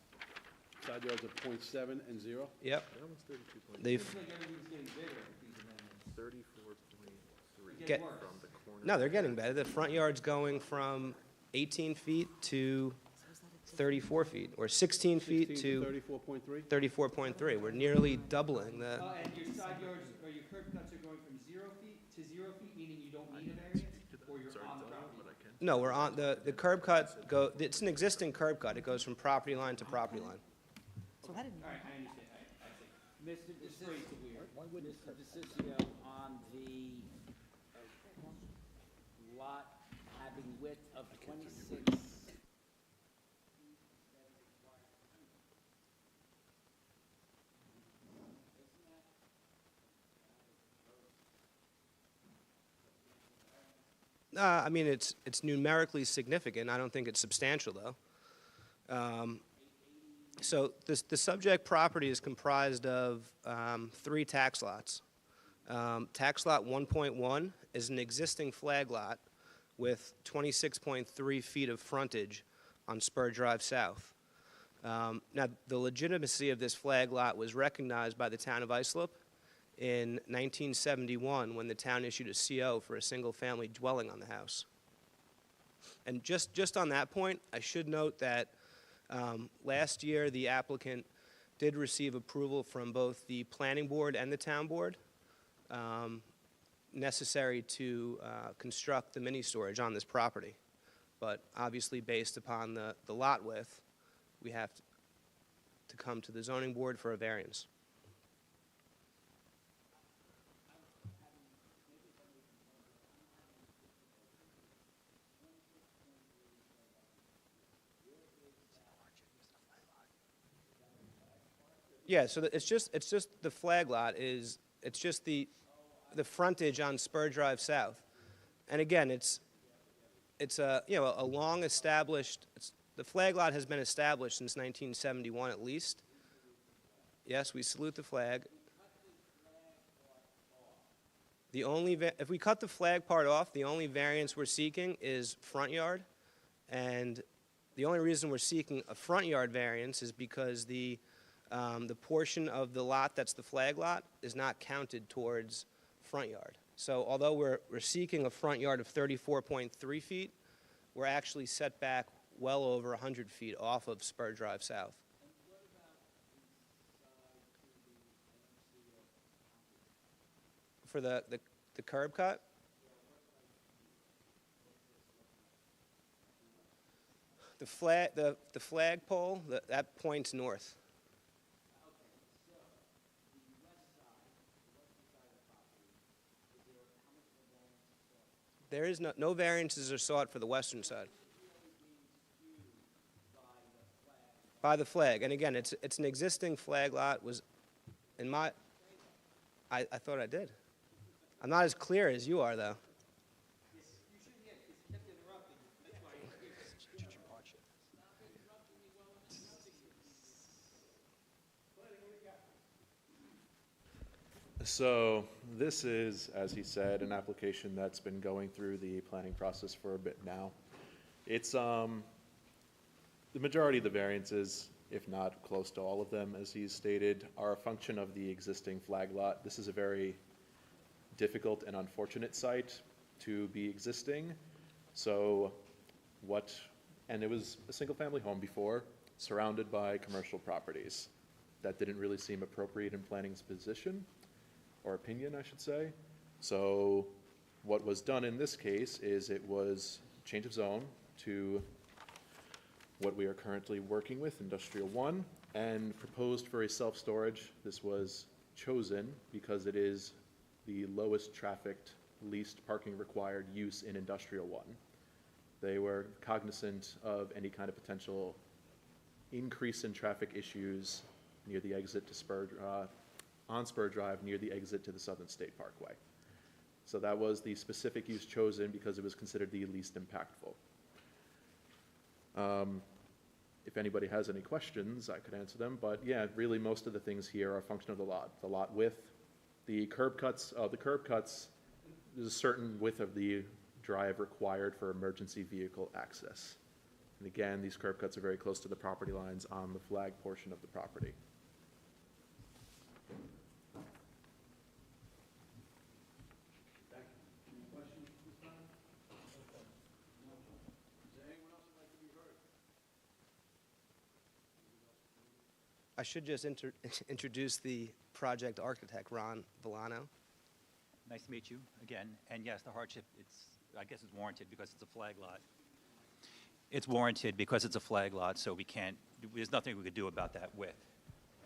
C: Side yards of .7 and 0?
F: Yep.
Q: Seems
F: They've,
Q: like everything's getting bigger with these amendments.
E: 34.3
F: Get-
E: from the corner.
F: no, they're getting better. The front yard's going from 18 feet to 34 feet, or 16 feet
C: 16
F: to
C: to 34.3?
F: 34.3. We're nearly doubling the,
Q: And your side yards, or your curb cuts are going from 0 feet to 0 feet, meaning you don't need a variance, or you're on the property?
F: no, we're on, the curb cut it's an existing curb cut. It goes from property line to property line.
Q: All right, I understand, I see.
P: Mr. DeCiccio, on the lot having width of 26.
F: I mean, it's numerically significant. I don't think it's substantial, though. So the subject property is comprised of 3 tax lots. Tax lot 1.1 is an existing flag lot with 26.3 feet of frontage on Spur Drive South. Now, the legitimacy of this flag lot was recognized by the town of Islip in 1971 when the town issued a CO for a single-family dwelling on the house. And just on that point, I should note that last year the applicant did receive approval from both the planning board and the town board necessary to construct the mini storage on this property. But obviously, based upon the lot width, we have to come to the zoning board for a variance. Yeah, so it's just the flag lot is, it's just the frontage on Spur Drive South. And again, it's a, you know, a long established, the flag lot has been established since 1971 at least. Yes, we salute the flag. The only, if we cut the flag part off, the only variance we're seeking is front yard. And the only reason we're seeking a front yard variance is because the portion of the lot that's the flag lot is not counted towards front yard. So although we're seeking a front yard of 34.3 feet, we're actually set back well over 100 feet off of Spur Drive South. For the curb cut? The flagpole, that points north. There is no variances are sought for the western side. By the flag, and again, it's an existing flag lot. Was in my, I thought I did. I'm not as clear as you are, though.
E: So this is, as he said, an application that's been going through the planning process for a bit now. It's, the majority of the variances, if not close to all of them, as he's stated, are a function of the existing flag lot. This is a very difficult and unfortunate site to be existing. So and it was a single-family home before, surrounded by commercial properties. That didn't really seem appropriate in planning's position, or opinion, I should say. So what was done in this case is it was change of zone to what we are currently working with, Industrial 1, and proposed for a self-storage. This was chosen because it is the lowest trafficked, least parking required use in Industrial 1. They were cognizant of any kind of potential increase in traffic issues near the exit to on Spur Drive, near the exit to the Southern State Parkway. So that was the specific use chosen because it was considered the least impactful. If anybody has any questions, I could answer them, but yeah, really most of the things here are a function of the lot width. The curb cuts, there's a certain width of the drive required for emergency vehicle access. And again, these curb cuts are very close to the property lines on the flag portion of the property.
F: I should just introduce the project architect, Ron Villano.
G: Nice to meet you again. And yes, the hardship, I guess it's warranted because it's a flag lot. It's warranted because it's a flag lot, so there's nothing we could do about that with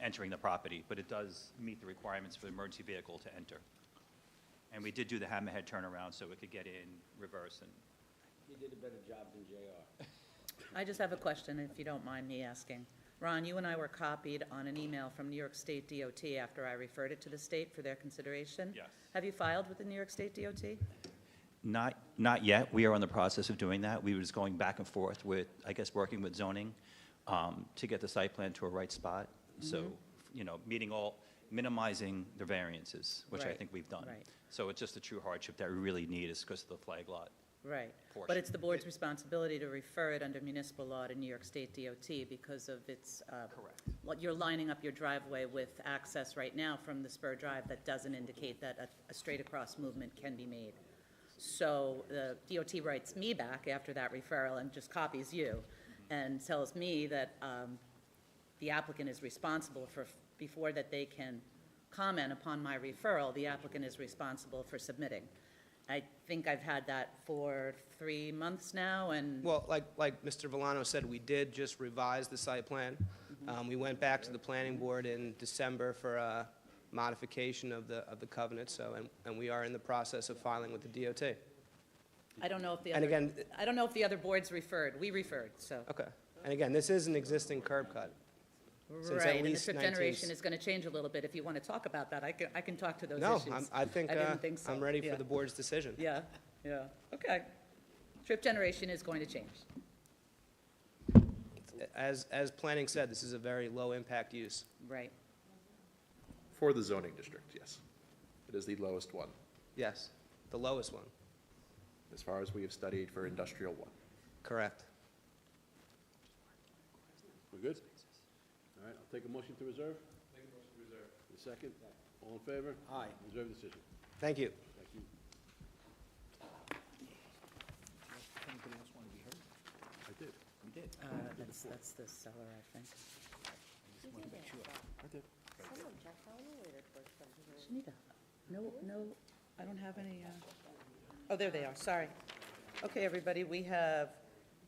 G: entering the property, but it does meet the requirements for the emergency vehicle to enter. And we did do the hammerhead turnaround so it could get in reverse. And
P: He did a better job than JR.
A: I just have a question, if you don't mind me asking. Ron, you and I were copied on an email from New York State DOT after I referred it to the state for their consideration.
G: Yes.
A: Have you filed with the New York State DOT?
G: Not yet. We are in the process of doing that. We were just going back and forth with, I guess, working with zoning to get the site plan to a right spot. So, minimizing the variances, which I
A: Right,
G: think we've done.
A: right.
G: So it's just a true hardship that we really need is because of the flag lot.
A: Right. But
G: portion.
A: it's the board's responsibility to refer it under municipal law to New York State DOT because of its,
G: Correct.
A: you're lining up your driveway with access right now from the Spur Drive that doesn't indicate that a straight-across movement can be made. So the DOT writes me back after that referral and just copies you and tells me that the applicant is responsible for, before that they can comment upon my referral, the applicant is responsible for submitting. I think I've had that for 3 months now, and
F: Well, like Mr. Villano said, we did just revise the site plan. We went back to the planning board in December for a modification of the covenant, and we are in the process of filing with the DOT.
A: I don't know if the
F: And
A: other,
F: again-
A: I don't know if the other boards referred. We referred, so.
F: Okay. And again, this is an existing curb cut. since
A: Right,
F: at
A: and the
F: least
A: trip
F: 19...
A: generation is going to change a little bit. If you want to talk about that, I can talk to those
F: No,
A: issues.
F: I think,
A: didn't think so.
F: I'm ready
A: Yeah.
F: for the board's decision.
A: Yeah, yeah, okay. Trip generation is going to change.
F: As planning said, this is a very low-impact use.
A: Right.
E: For the zoning district, yes. It is the lowest one,
F: Yes, the lowest one.
E: as far as we have studied for industrial one.
F: Correct.
C: We're good? All right, I'll take a motion to reserve.
U: Make a motion to reserve.
C: A second? All in favor?
J: Aye.
C: Reserve decision.
F: Thank you.
C: Thank you.
J: Anybody else want to be heard?
C: I did.
J: You did.
A: That's the seller, I think.
J: I just want to make sure.
C: I did.
A: Shanita, no, I don't have any, oh, there they are, sorry. Okay, everybody, we have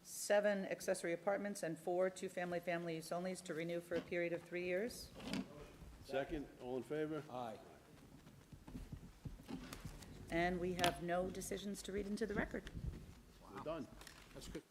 A: 7 accessory apartments and 4 two-family family use onlys to renew for a period of 3 years.
C: Second, all in favor?
J: Aye.
A: And we have no decisions to read into the record.
C: We're done.
J: That's good.